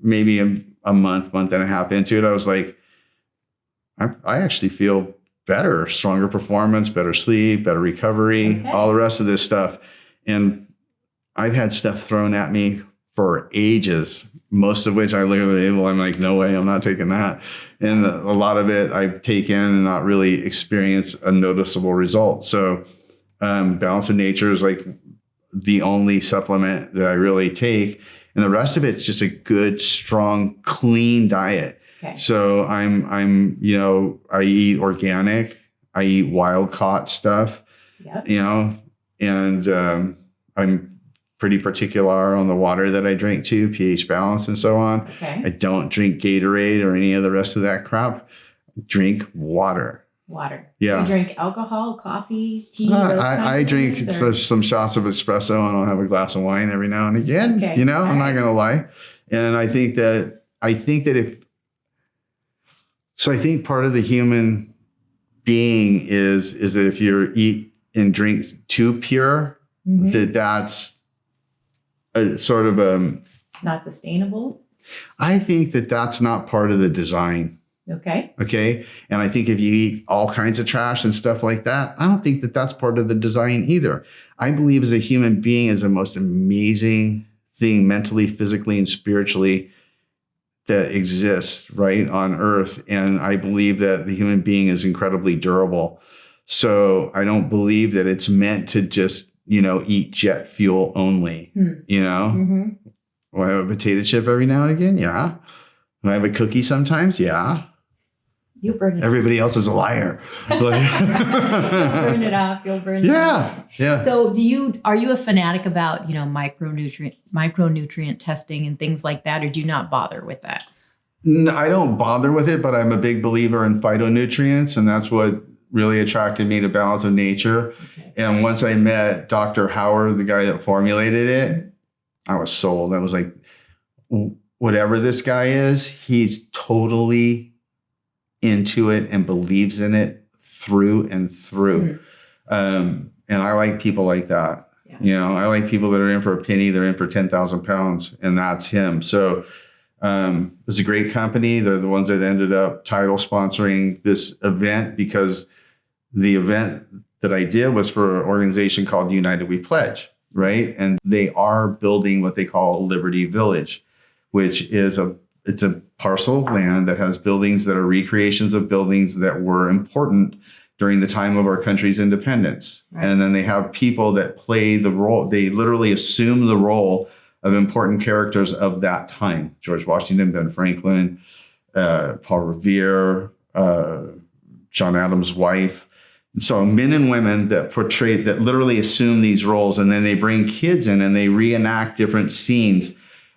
B: maybe a month and a half into it, I was like, I actually feel better, stronger performance, better sleep, better recovery, all the rest of this stuff. And I've had stuff thrown at me for ages, most of which I look at the label, I'm like, no way, I'm not taking that. And a lot of it I've taken and not really experienced a noticeable result. So Balance of Nature is like the only supplement that I really take. And the rest of it's just a good, strong, clean diet. So I'm, I eat organic, I eat wild caught stuff, and I'm pretty particular on the water that I drink too, pH balance and so on. I don't drink Gatorade or any of the rest of that crap. Drink water. Yeah.
C: Do you drink alcohol, coffee, tea?
B: I drink some shots of espresso and I'll have a glass of wine every now and again. I'm not going to lie. And I think that I think part of the human being is that if you eat and drink too pure, that's a sort of
C: not sustainable.
B: I think that that's not part of the design. Okay. And I think if you eat all kinds of trash and stuff like that, I don't think that that's part of the design either. I believe as a human being is the most amazing thing mentally, physically, and spiritually that exists right on earth. And I believe that the human being is incredibly durable. So I don't believe that it's meant to just, eat jet fuel only, Do I have a potato chip every now and again? Yeah. Do I have a cookie sometimes? Yeah.
C: You burn it.
B: Everybody else is a liar.
C: You'll burn it off. You'll burn it off. Yeah. So are you a fanatic about, micronutrient testing and things like that, or do you not bother with that?
B: No, I don't bother with it, but I'm a big believer in phytonutrients, and that's what really attracted me to Balance of Nature. And once I met Dr. Howard, the guy that formulated it, I was sold. I was like, whatever this guy is, he's totally into it and believes in it through and through. And I like people like that. I like people that are in for a penny, they're in for 10,000 pounds, and that's him. So it's a great company. They're the ones that ended up title sponsoring this event, because the event that I did was for an organization called United We Pledge, right? And they are building what they call Liberty Village, which is it's a parcel of land that has buildings that are recreations of buildings that were important during the time of our country's independence. And then they have people that play the role. They literally assume the role of important characters of that time. George Washington, Ben Franklin, Paul Revere, John Adams' wife, So men and women that literally assume these roles, and then they bring kids in and they reenact different scenes.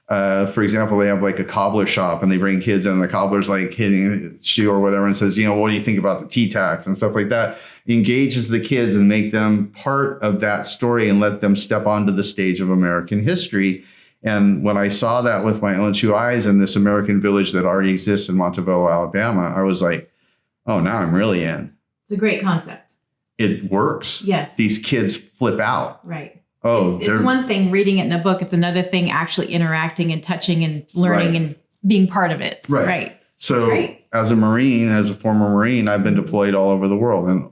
B: For example, they have like a cobbler shop and they bring kids in and the cobbler's like hitting a shoe or whatever and says, what do you think about the T-tax and stuff like that? Engages the kids and make them part of that story and let them step onto the stage of American history. And when I saw that with my own two eyes in this American village that already exists in Montebello, Alabama, I was like, oh, now I'm really in.
C: It's a great concept.
B: It works.
C: Yes.
B: These kids flip out.
C: Right.
B: Oh,
C: it's one thing reading it in a book. It's another thing actually interacting and touching and learning and being part of it. Right.
B: So as a former Marine, I've been deployed all over the world, and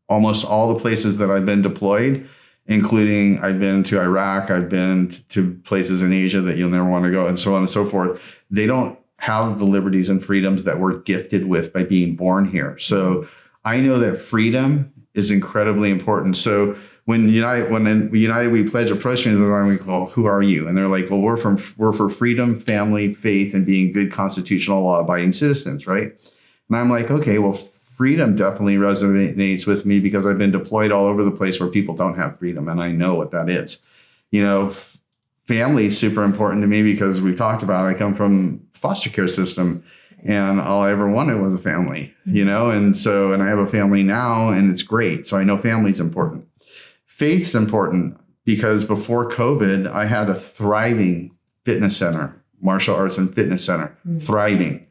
B: almost all the places that I've been deployed, including I've been to Iraq, I've been to places in Asia that you'll never want to go, and so on and so forth. They don't have the liberties and freedoms that we're gifted with by being born here. So I know that freedom is incredibly important. So when United We Pledge approached me, they're like, well, who are you? And they're like, well, we're for freedom, family, faith, and being good constitutional law-abiding citizens, right? And I'm like, okay, well, freedom definitely resonates with me because I've been deployed all over the place where people don't have freedom, and I know what that is. Family is super important to me because we've talked about it. I come from foster care system, and all I ever wanted was a family, and I have a family now, and it's great. So I know family's important. Faith's important because before COVID, I had a thriving fitness center, martial arts and fitness center, thriving,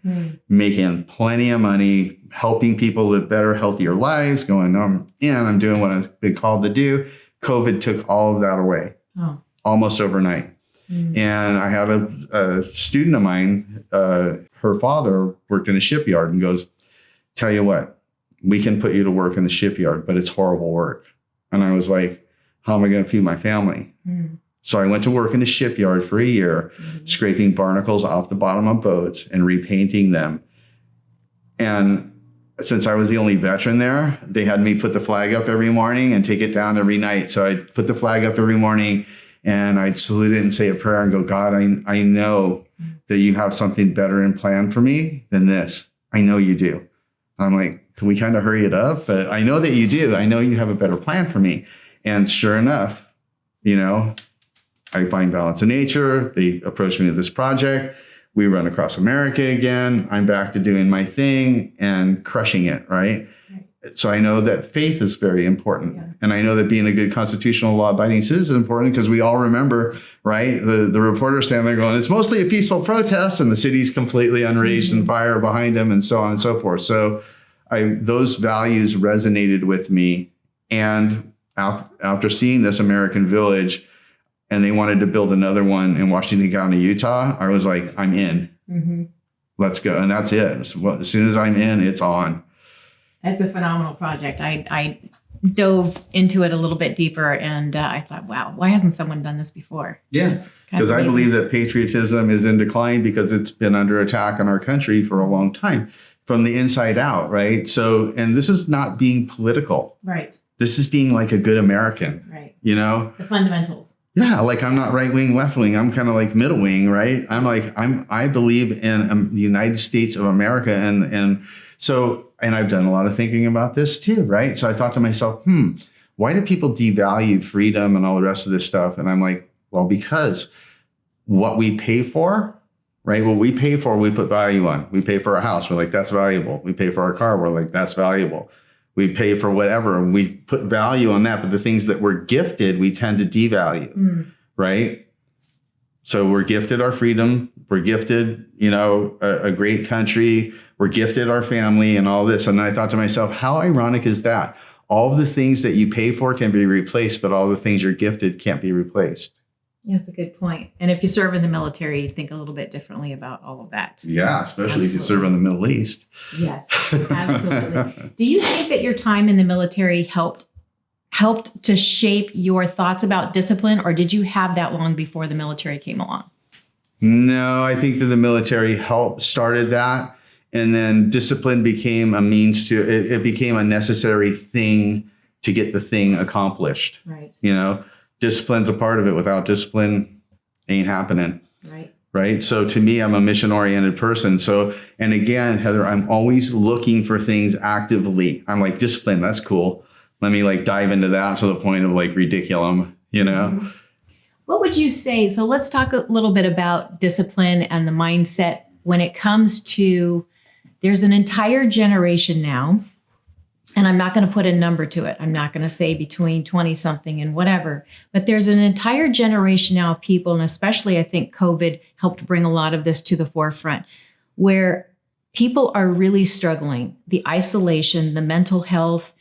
B: making plenty of money, helping people live better, healthier lives, going, I'm doing what I've been called to do. COVID took all of that away, almost overnight. And I had a student of mine, her father worked in a shipyard, and goes, tell you what, we can put you to work in the shipyard, but it's horrible work. And I was like, how am I going to feed my family? So I went to work in the shipyard for a year, scraping barnacles off the bottom of boats and repainting them. And since I was the only veteran there, they had me put the flag up every morning and take it down every night. So I'd put the flag up every morning and I'd salute it and say a prayer and go, God, I know that you have something better in plan for me than this. I know you do. I'm like, can we kind of hurry it up? But I know that you do. I know you have a better plan for me. And sure enough, I find balance in nature. They approach me with this project. We run across America again. I'm back to doing my thing and crushing it, right? So I know that faith is very important. Yeah. And I know that being a good constitutional law-abiding citizen is important because we all remember, right? The reporter standing there going, it's mostly a peaceful protest, and the city's completely unraged and fire behind them and so on and so forth. So those values resonated with me. And after seeing this American village, and they wanted to build another one in Washington County, Utah, I was like, I'm in. Let's go. And that's it. So as soon as I'm in, it's on.
C: That's a phenomenal project. I dove into it a little bit deeper, and I thought, wow, why hasn't someone done this before?
B: Yeah, because I believe that patriotism is in decline because it's been under attack in our country for a long time from the inside out, right? So, and this is not being political.
C: Right.
B: This is being like a good American. Right.
C: The fundamentals.
B: Yeah, like I'm not right wing, left wing. I'm kind of like middle wing, right? I believe in the United States of America, and I've done a lot of thinking about this too, right? So I thought to myself, why do people devalue freedom and all the rest of this stuff? And I'm like, well, because what we pay for, right? What we pay for, we put value on. We pay for our house, we're like, that's valuable. We pay for our car, we're like, that's valuable. We pay for whatever, and we put value on that. But the things that we're gifted, we tend to devalue, right? So we're gifted our freedom. We're gifted, a great country. We're gifted our family and all this. And I thought to myself, how ironic is that? All of the things that you pay for can be replaced, but all the things you're gifted can't be replaced.
C: That's a good point. And if you serve in the military, you think a little bit differently about all of that.
B: Yeah, especially if you serve in the Middle East.
C: Yes, absolutely. Do you think that your time in the military helped to shape your thoughts about discipline, or did you have that long before the military came along?
B: No, I think that the military started that. And then discipline became a means to, it became a necessary thing to get the thing accomplished.
C: Right.
B: Discipline's a part of it. Without discipline, ain't happening.
C: Right.
B: Right. So to me, I'm a mission-oriented person. So, and again, Heather, I'm always looking for things actively. I'm like, discipline, that's cool. let me like dive into that to the point of like ridiculum, you know?
C: Mm-hmm. What would you say? So let's talk a little bit about discipline and the mindset when it comes to, there's an entire generation now, and I'm not going to put a number to it. I'm not going to say between 20 something and whatever, but there's an entire generation now of people, and especially I think COVID helped bring a lot of this to the forefront, where people are really struggling. The isolation, the mental health,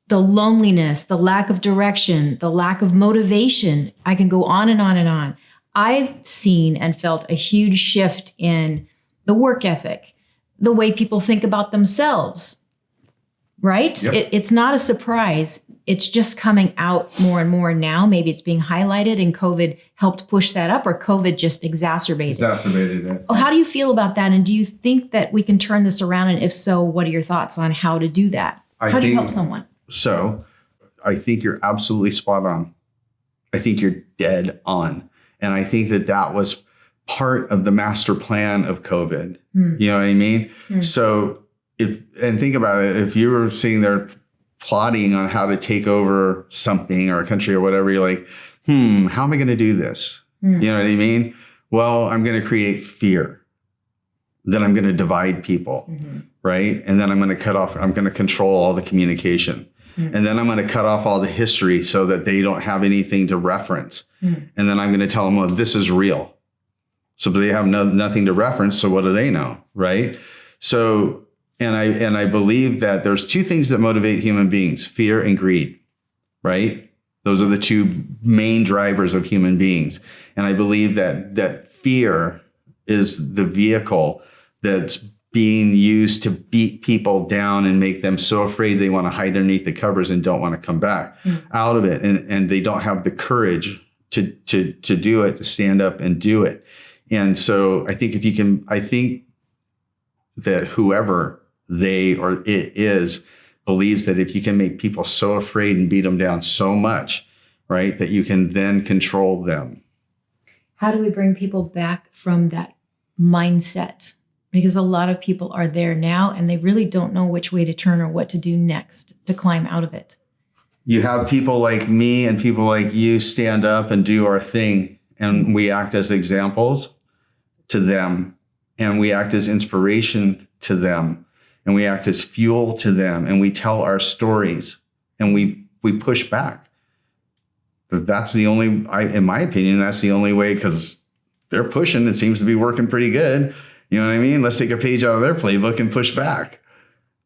C: the loneliness, the lack of direction, the lack of motivation. I can go on and on and on. I've seen and felt a huge shift in the work ethic, the way people think about themselves, right?
B: Yep.
C: It's not a surprise. It's just coming out more and more now. Maybe it's being highlighted and COVID helped push that up, or COVID just exacerbated
B: it.
C: Oh, how do you feel about that? And do you think that we can turn this around? And if so, what are your thoughts on how to do that? How do you help someone?
B: So I think you're absolutely spot on. I think you're dead on. And I think that was part of the master plan of COVID. You know what I mean? So think about it, if you were sitting there plotting on how to take over something or a country or whatever, you're like, how am I going to do this? You know what I mean? Well, I'm going to create fear. Then I'm going to divide people, right? And then I'm going to control all the communication. And then I'm going to cut off all the history so that they don't have anything to reference. And then I'm going to tell them, well, this is real. So they have nothing to reference. So what do they know, right? So, and I believe that there's two things that motivate human beings, fear and greed, right? Those are the two main drivers of human beings. And I believe that fear is the vehicle that's being used to beat people down and make them so afraid they want to hide underneath the covers and don't want to come back out of it. And they don't have the courage to do it, to stand up and do it. And so I think I think that whoever they or it is believes that if you can make people so afraid and beat them down so much, right, that you can then control them.
C: How do we bring people back from that mindset? Because a lot of people are there now and they really don't know which way to turn or what to do next to climb out of it.
B: You have people like me and people like you stand up and do our thing, and we act as examples to them, and we act as inspiration to them, and we act as fuel to them, and we tell our stories, and we push back. That's the only, in my opinion, that's the only way, because they're pushing. It seems to be working pretty good. You know what I mean? Let's take a page out of their playbook and push back.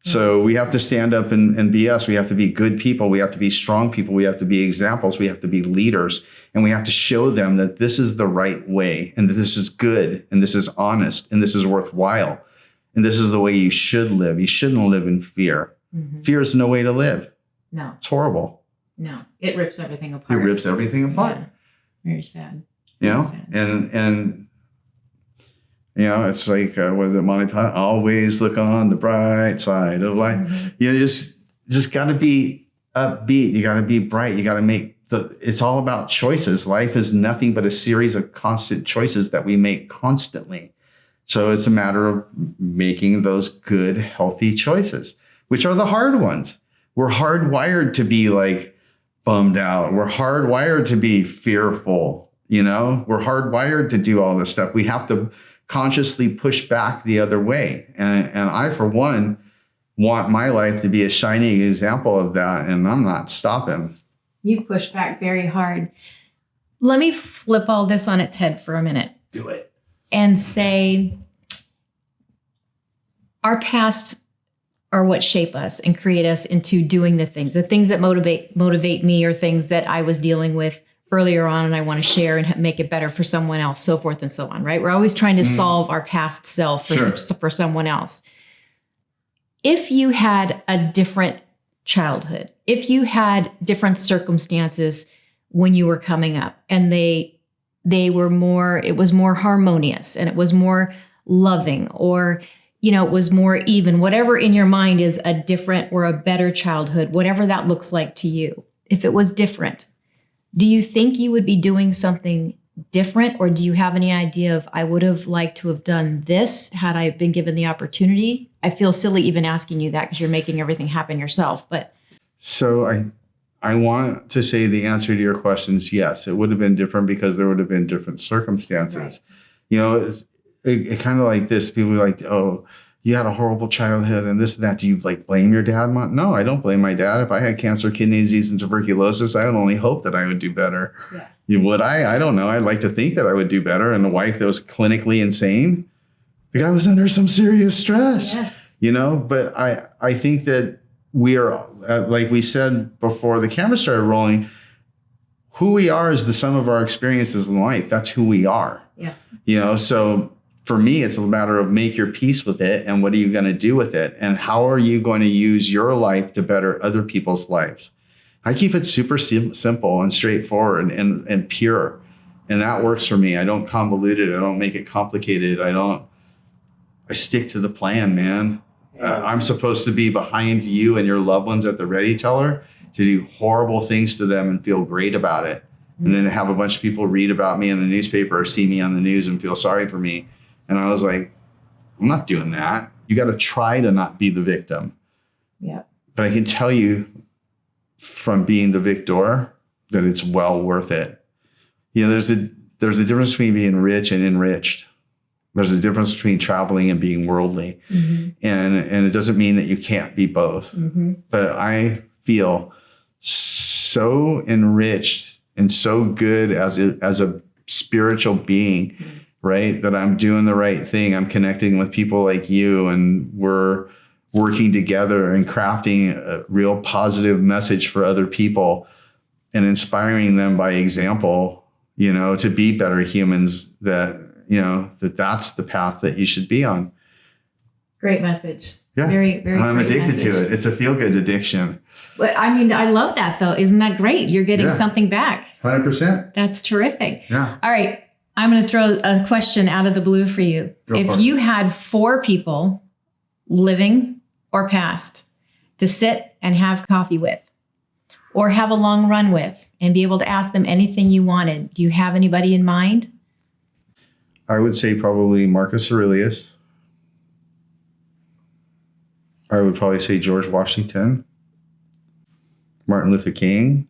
B: So we have to stand up and be us. We have to be good people. We have to be strong people. We have to be examples. We have to be leaders. And we have to show them that this is the right way, and that this is good, and this is honest, and this is worthwhile. And this is the way you should live. You shouldn't live in fear. Fear is no way to live.
C: No.
B: It's horrible.
C: No. It rips everything apart.
B: It rips everything apart.
C: Yeah. Very sad.
B: You know?
C: Sad.
B: And you know, it's like, what is it, Monty Python? Always look on the bright side of life. You just got to be upbeat. You got to be bright. You got to it's all about choices. Life is nothing but a series of constant choices that we make constantly. So it's a matter of making those good, healthy choices, which are the hard ones. We're hardwired to be like bummed out. We're hardwired to be fearful. You know, we're hardwired to do all this stuff. We have to consciously push back the other way. And I, for one, want my life to be a shining example of that. And I'm not stopping.
C: You push back very hard. Let me flip all this on its head for a minute.
B: Do it.
C: And say, our past are what shape us and create us into doing the things that motivate me, or things that I was dealing with earlier on and I want to share and make it better for someone else, so forth and so on, right? We're always trying to solve our past self for someone else. If you had a different childhood, if you had different circumstances when you were coming up, and they were more, it was more harmonious and it was more loving, or, you know, it was more even, whatever in your mind is a different or a better childhood, whatever that looks like to you. If it was different, do you think you would be doing something different? Or do you have any idea of, I would have liked to have done this had I been given the opportunity? I feel silly even asking you that because you're making everything happen yourself, but.
B: So I want to say the answer to your question is yes. It would have been different because there would have been different circumstances. Right. You know, it kind of like this. People are like, oh, you had a horrible childhood and this and that. Do you like blame your dad? No, I don't blame my dad. If I had cancer, kidney disease, and tuberculosis, I would only hope that I would do better. Yeah. Would I? I don't know. I'd like to think that I would do better. And a wife that was clinically insane, the guy was under some serious stress. Yes. You know, but I think that we are, like we said before the camera started rolling, who we are is the sum of our experiences in life. That's who we are. Yes. You know, so for me, it's a matter of make your peace with it. And what are you going to do with it? And how are you going to use your life to better other people's lives? I keep it super simple and straightforward and pure. And that works for me. I don't convolute it. I don't make it complicated. I stick to the plan, man. I'm supposed to be behind you and your loved ones at the ready teller to do horrible things to them and feel great about it. And then have a bunch of people read about me in the newspaper or see me on the news and feel sorry for me. And I was like, I'm not doing that. You got to try to not be the victim. Yeah. But I can tell you from being the victor that it's well worth it. You know, there's a difference between being rich and enriched. There's a difference between traveling and being worldly. Mm-hmm. And it doesn't mean that you can't be both. Mm-hmm. But I feel so enriched and so good as a spiritual being, right? That I'm doing the right thing. I'm connecting with people like you, and we're working together and crafting a real positive message for other people and inspiring them by example, you know, to be better humans, that, you know, that's the path that you should be on. Great message. Yeah. Very, very I'm addicted to it. It's a feel-good addiction.
C: But I mean, I love that though. Isn't that great? You're getting something back.
B: 100%.
C: That's terrific. Yeah. All right. I'm going to throw a question out of the blue for you. If you had 4 people, living or past, to sit and have coffee with or have a long run with and be able to ask them anything you wanted, do you have anybody in mind?
B: I would say probably Marcus Aurelius. I would probably say George Washington, Martin Luther King.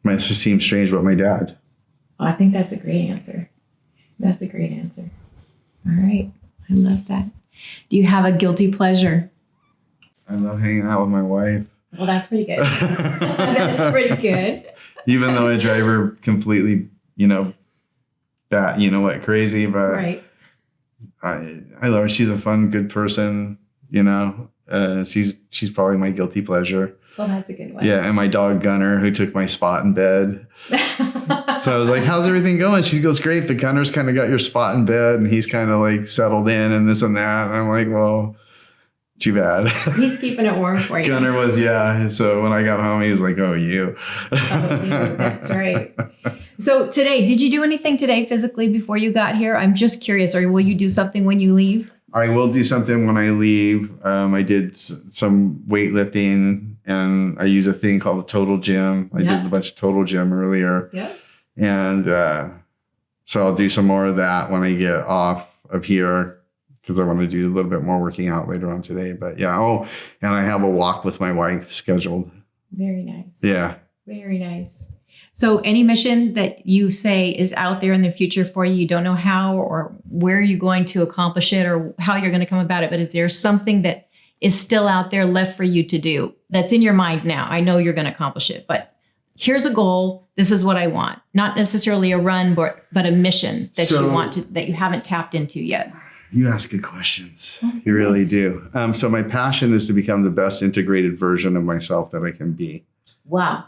B: Might just seem strange about my dad.
C: I think that's a great answer. That's a great answer. All right. I love that. Do you have a guilty pleasure?
B: I love hanging out with my wife.
C: Well, that's pretty good. That's pretty good.
B: Even though I drive her completely, you know, crazy, but right. I love her. She's a fun, good person, you know. She's probably my guilty pleasure.
C: Well, that's a good one.
B: Yeah, and my dog Gunner, who took my spot in bed. So I was like, how's everything going? She goes, great, but Gunner's kind of got your spot in bed, and he's kind of like settled in and this and that. And I'm like, well, too bad.
C: He's keeping it warm for you.
B: Gunner was, yeah. And so when I got home, he was like, oh, you.
C: Oh, you. That's right. So today, did you do anything today physically before you got here? I'm just curious. Or will you do something when you leave?
B: I will do something when I leave. I did some weightlifting, and I use a thing called the Total Gym. I did a bunch of Total Gym earlier. Yeah. And so I'll do some more of that when I get off of here, because I want to do a little bit more working out later on today. But yeah, and I have a walk with my wife scheduled.
C: Very nice.
B: Yeah.
C: Very nice. So any mission that you say is out there in the future for you, you don't know how or where you're going to accomplish it or how you're going to come about it, but is there something that is still out there left for you to do that's in your mind now? I know you're going to accomplish it, but here's a goal. This is what I want. Not necessarily a run, but a mission that you want to, that you haven't tapped into yet.
B: You ask good questions. You really do. So my passion is to become the best integrated version of myself that I can be.
C: Wow.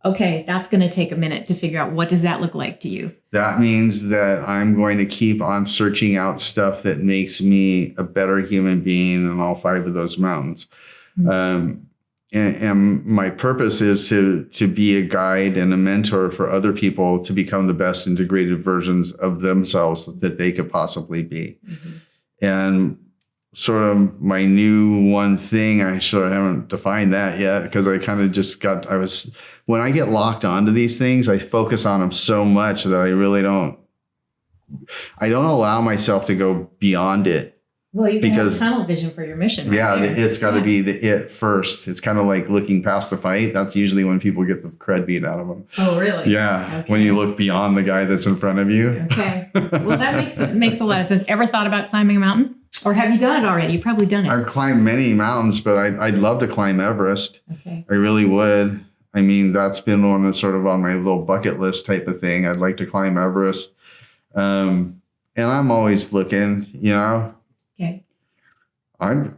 C: Okay, that's going to take a minute to figure out, what does that look like to you?
B: That means that I'm going to keep on searching out stuff that makes me a better human being in all 5 of those mountains. Mm-hmm. And my purpose is to be a guide and a mentor for other people to become the best integrated versions of themselves that they could possibly be. Mm-hmm. And sort of my new one thing, I sort of haven't defined that yet, because I kind of just when I get locked onto these things, I focus on them so much that I really don't allow myself to go beyond it.
C: Well, you can
B: because
C: have tunnel vision for your mission.
B: yeah,
C: Right there.
B: it's got to be the it first. It's kind of like looking past the fight. That's usually when people get the crud beat out of them.
C: Oh, really?
B: Yeah,
C: Okay.
B: when you look beyond the guy that's in front of you.
C: Okay. Well, that makes a lot of sense. Ever thought about climbing a mountain? Or have you done it already? You've probably done it.
B: I've climbed many mountains, but I'd love to climb Everest.
C: Okay.
B: I really would. I mean, that's been one that's sort of on my little bucket list type of thing. I'd like to climb Everest. And I'm always looking, you know.
C: Okay.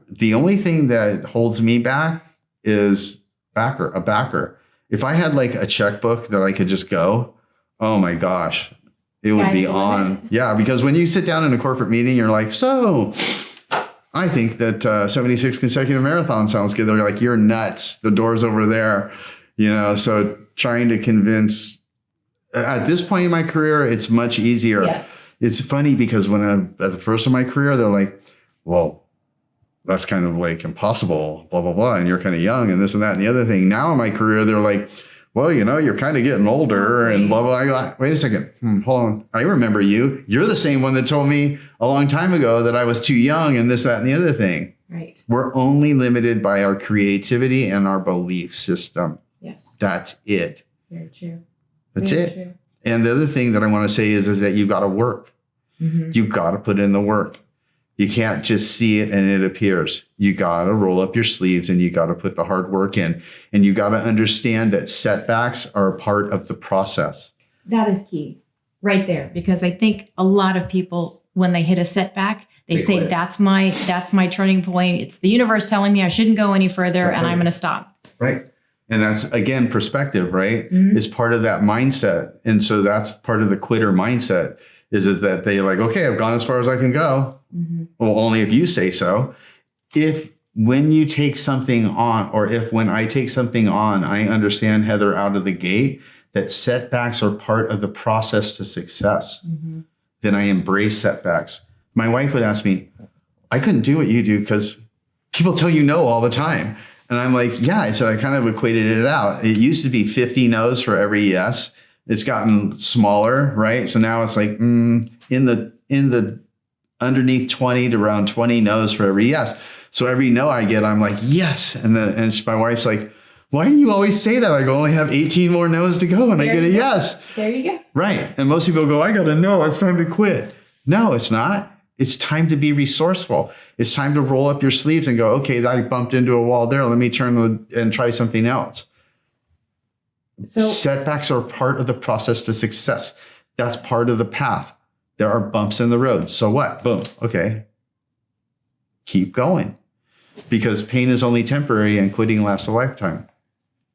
B: The only thing that holds me back is a backer. If I had like a checkbook that I could just go, oh my gosh, it would be on. Yeah, because when you sit down in a corporate meeting, you're like, so I think that 76 consecutive marathons sounds good. They're like, you're nuts. The door's over there. You know, so trying to convince at this point in my career, it's much easier.
C: Yes.
B: It's funny because when I'm at the first of my career, they're like, well, that's kind of like impossible, blah, blah, blah. And you're kind of young and this and that and the other thing. Now in my career, they're like, well, you know, you're kind of getting older and blah, blah, blah. Wait a second. Hold on. I remember you. You're the same one that told me a long time ago that I was too young and this, that, and the other thing.
C: Right.
B: We're only limited by our creativity and our belief system.
C: Yes.
B: That's it.
C: Very true.
B: That's
C: Very
B: it.
C: true.
B: And the other thing that I want to say is that you've got to work.
C: Mm-hmm.
B: You've got to put in the work. You can't just see it and it appears. You got to roll up your sleeves and you got to put the hard work in. And you got to understand that setbacks are a part of the process.
C: That is key right there, because I think a lot of people, when they hit a setback, they say,
B: quit.
C: that's my turning point. It's the universe telling me I shouldn't go any further and I'm going to stop.
B: Right. And that's, again, perspective, right?
C: Mm-hmm.
B: It's part of that mindset. And so that's part of the quitter mindset is that they like, okay, I've gone as far as I can go.
C: Mm-hmm.
B: Well, only if you say so. If when you take something on, or if when I take something on, I understand, Heather, out of the gate, that setbacks are part of the process to success,
C: Mm-hmm.
B: then I embrace setbacks. My wife would ask me, I couldn't do what you do because people tell you no all the time. And I'm like, yeah, I said, I kind of equated it out. It used to be 50 no's for every yes. It's gotten smaller, right? So now it's like in the underneath 20 to around 20 no's for every yes. So every no I get, I'm like, yes. And my wife's like, why do you always say that? I go, only have 18 more no's to go and I get a yes.
C: There you go.
B: Right. And most people go, I got a no. It's time to quit. No, it's not. It's time to be resourceful. It's time to roll up your sleeves and go, okay, I bumped into a wall there. Let me turn and try something else.
C: So
B: setbacks are part of the process to success. That's part of the path. There are bumps in the road. So what? Boom. Okay. Keep going. Because pain is only temporary and quitting lasts a lifetime.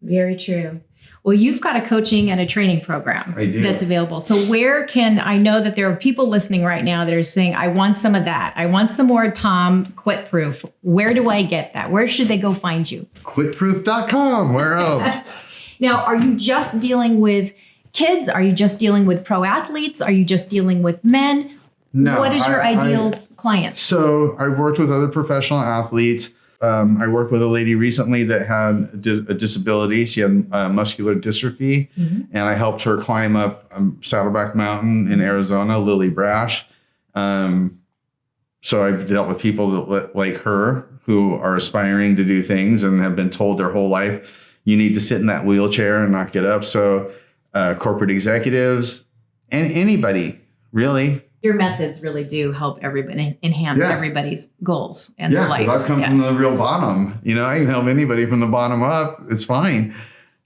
C: very true. Well, you've got a coaching and a training program
B: I do.
C: that's available. So where can, I know that there are people listening right now that are saying, I want some of that. I want some more Tom Quitproof. Where do I get that? Where should they go find you?
B: Quitproof.com. Where else?
C: Now, are you just dealing with kids? Are you just dealing with pro athletes? Are you just dealing with men?
B: No.
C: What is your ideal client?
B: So I've worked with other professional athletes. I worked with a lady recently that had a disability. She had muscular dystrophy, and I helped her climb up Saddleback Mountain in Arizona, Lily Brash. So I've dealt with people that, like her who are aspiring to do things and have been told their whole life, you need to sit in that wheelchair and not get up. So corporate executives and anybody, really.
C: Your methods really do help everybody, enhance everybody's goals and their life.
B: I've come from the real bottom. You know, I can help anybody from the bottom up. It's fine.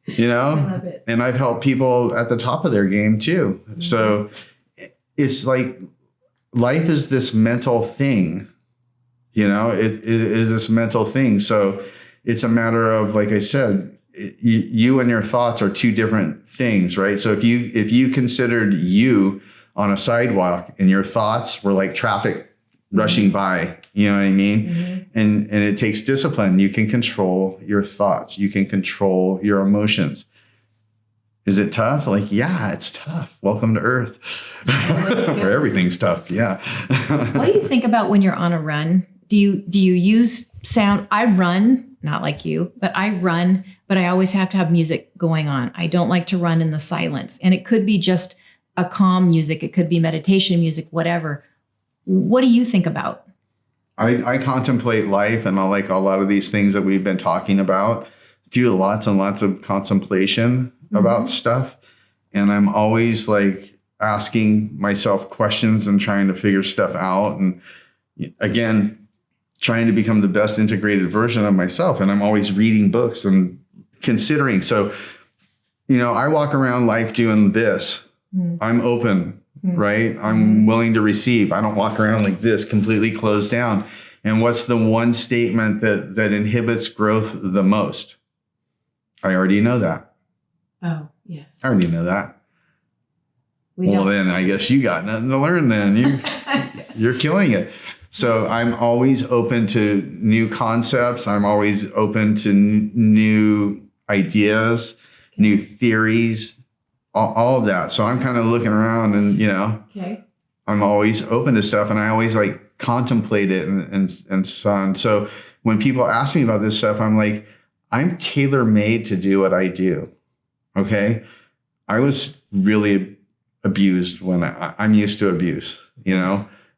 B: You know,
C: I love it.
B: And I've helped people at the top of their game too. Mm-hmm. So it's like life is this mental thing. You know, it is this mental thing. So it's a matter of, like I said, you and your thoughts are two different things, right? So if you considered you on a sidewalk and your thoughts were like traffic rushing by, you know what I mean? Mm-hmm. And it takes discipline. You can control your thoughts. You can control your emotions. Is it tough? Like, yeah, it's tough. Welcome to Earth. Where everything's tough. Yeah.
C: What do you think about when you're on a run? Do you use sound? I run, not like you, but I run, but I always have to have music going on. I don't like to run in the silence. And it could be just a calm music. It could be meditation music, whatever. What do you think about?
B: I contemplate life and I like a lot of these things that we've been talking about. Do lots and lots of contemplation about stuff. And I'm always like asking myself questions and trying to figure stuff out. And again, trying to become the best integrated version of myself. And I'm always reading books and considering. So, I walk around life doing this. I'm open. Right? I'm willing to receive. I don't walk around like this, completely closed down. And what's the one statement that inhibits growth the most? I already know that.
C: Oh, yes.
B: I already know that. Then I guess you got nothing to learn then. You're killing it. So I'm always open to new concepts. I'm always open to new ideas, new theories, all of that. So I'm kind of looking around and,
C: okay.
B: I'm always open to stuff and I always like contemplate it and so on. So when people ask me about this stuff, I'm like, I'm tailor-made to do what I do. Okay. I was really abused when I'm used to abuse,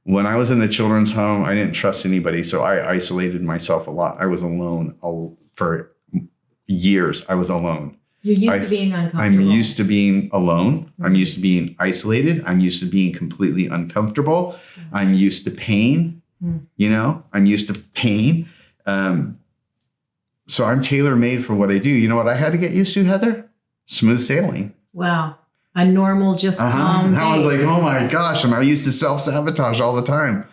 B: When I was in the children's home, I didn't trust anybody. So I isolated myself a lot. I was alone for years. I was alone.
C: You're used to being uncomfortable.
B: I'm used to being alone. I'm used to being isolated. I'm used to being completely uncomfortable. I'm used to pain. I'm used to pain. So I'm tailor-made for what I do. You know what I had to get used to, Heather? Smooth sailing.
C: Wow. A normal, just calm day.
B: I was like, oh my gosh. And I used to self-sabotage all the time.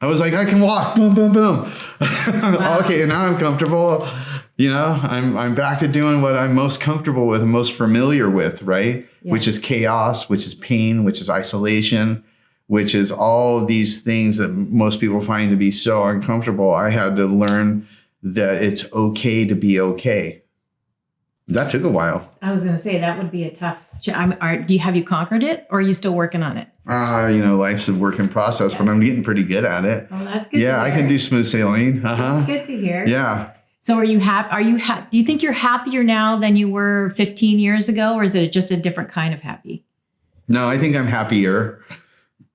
B: I was like, I can walk. Boom, boom, boom. Wow. Okay, now I'm comfortable. I'm back to doing what I'm most comfortable with and most familiar with, right? Yeah. Which is chaos, which is pain, which is isolation, which is all of these things that most people find to be so uncomfortable. I had to learn that it's okay to be okay. That took a while.
C: I was going to say that would be a tough. Have you conquered it, or are you still working on it?
B: Life's a work in process, but I'm getting pretty good at it.
C: Oh, that's good.
B: Yeah, I can do smooth sailing.
C: That's good to hear.
B: Yeah.
C: So are you do you think you're happier now than you were 15 years ago, or is it just a different kind of happy?
B: No, I think I'm happier.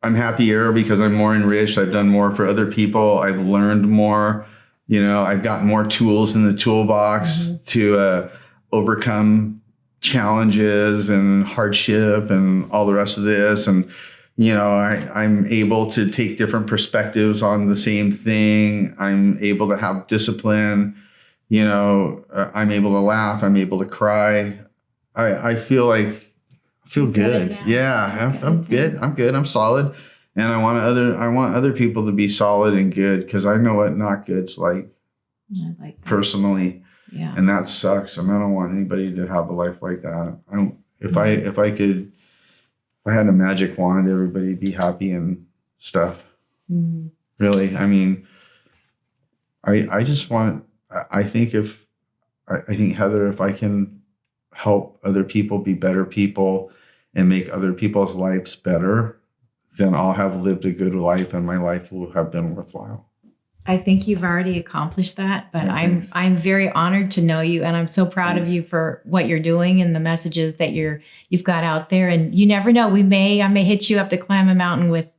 B: I'm happier because I'm more enriched. I've done more for other people. I've learned more. I've got more tools in the toolbox to overcome challenges and hardship and all the rest of this. And, I'm able to take different perspectives on the same thing. I'm able to have discipline. I'm able to laugh. I'm able to cry. I feel good. Yeah, I'm good. I'm good. I'm solid. And I want other people to be solid and good because I know what not good's like. I like that. Personally. Yeah. And that sucks. And I don't want anybody to have a life like that. If I had a magic wand, everybody'd be happy and stuff. Really. I mean, I think Heather, if I can help other people be better people and make other people's lives better, then I'll have lived a good life and my life will have been worthwhile.
C: I think you've already accomplished that, but I'm very honored to know you, and I'm so proud of you for what you're doing and the messages that you've got out there. And you never know, I may hit you up to climb a mountain with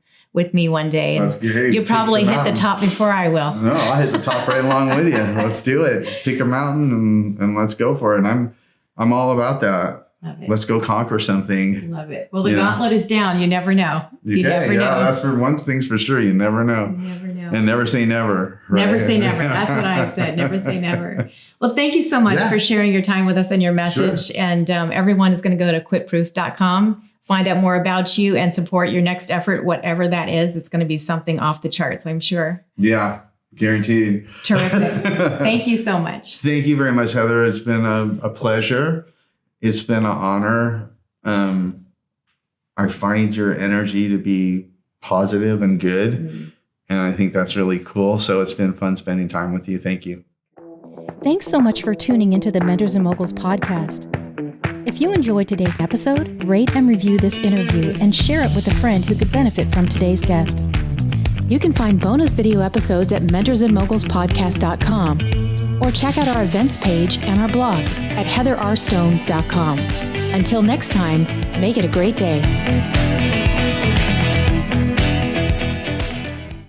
C: me one day, and you'll probably hit the top before I will.
B: No, I'll hit the top right along with you. Let's do it. Pick a mountain and let's go for it. I'm all about that.
C: Love it.
B: Let's go conquer something.
C: Love it. Well, the gauntlet is down. You never know. You never know.
B: That's for one thing's for sure. You never know.
C: You never know.
B: And never say never. Right?
C: Never say never. That's what I've said. Never say never. Well, thank you so much for sharing your time with us and your message. Sure. And everyone is going to go to quitproof.com, find out more about you and support your next effort, whatever that is. It's going to be something off the charts, I'm sure.
B: Yeah. Guaranteed.
C: Terrific. Thank you so much.
B: Thank you very much, Heather. It's been a pleasure. It's been an honor. I find your energy to be positive and good. Mm-hmm. And I think that's really cool. So it's been fun spending time with you. Thank you.
A: Thanks so much for tuning into the Mentors and Moguls podcast. If you enjoyed today's episode, rate and review this interview and share it with a friend who could benefit from today's guest. You can find bonus video episodes at mentorsandmogulspodcast.com or check out our events page and our blog at heatherrstone.com. Until next time, make it a great day.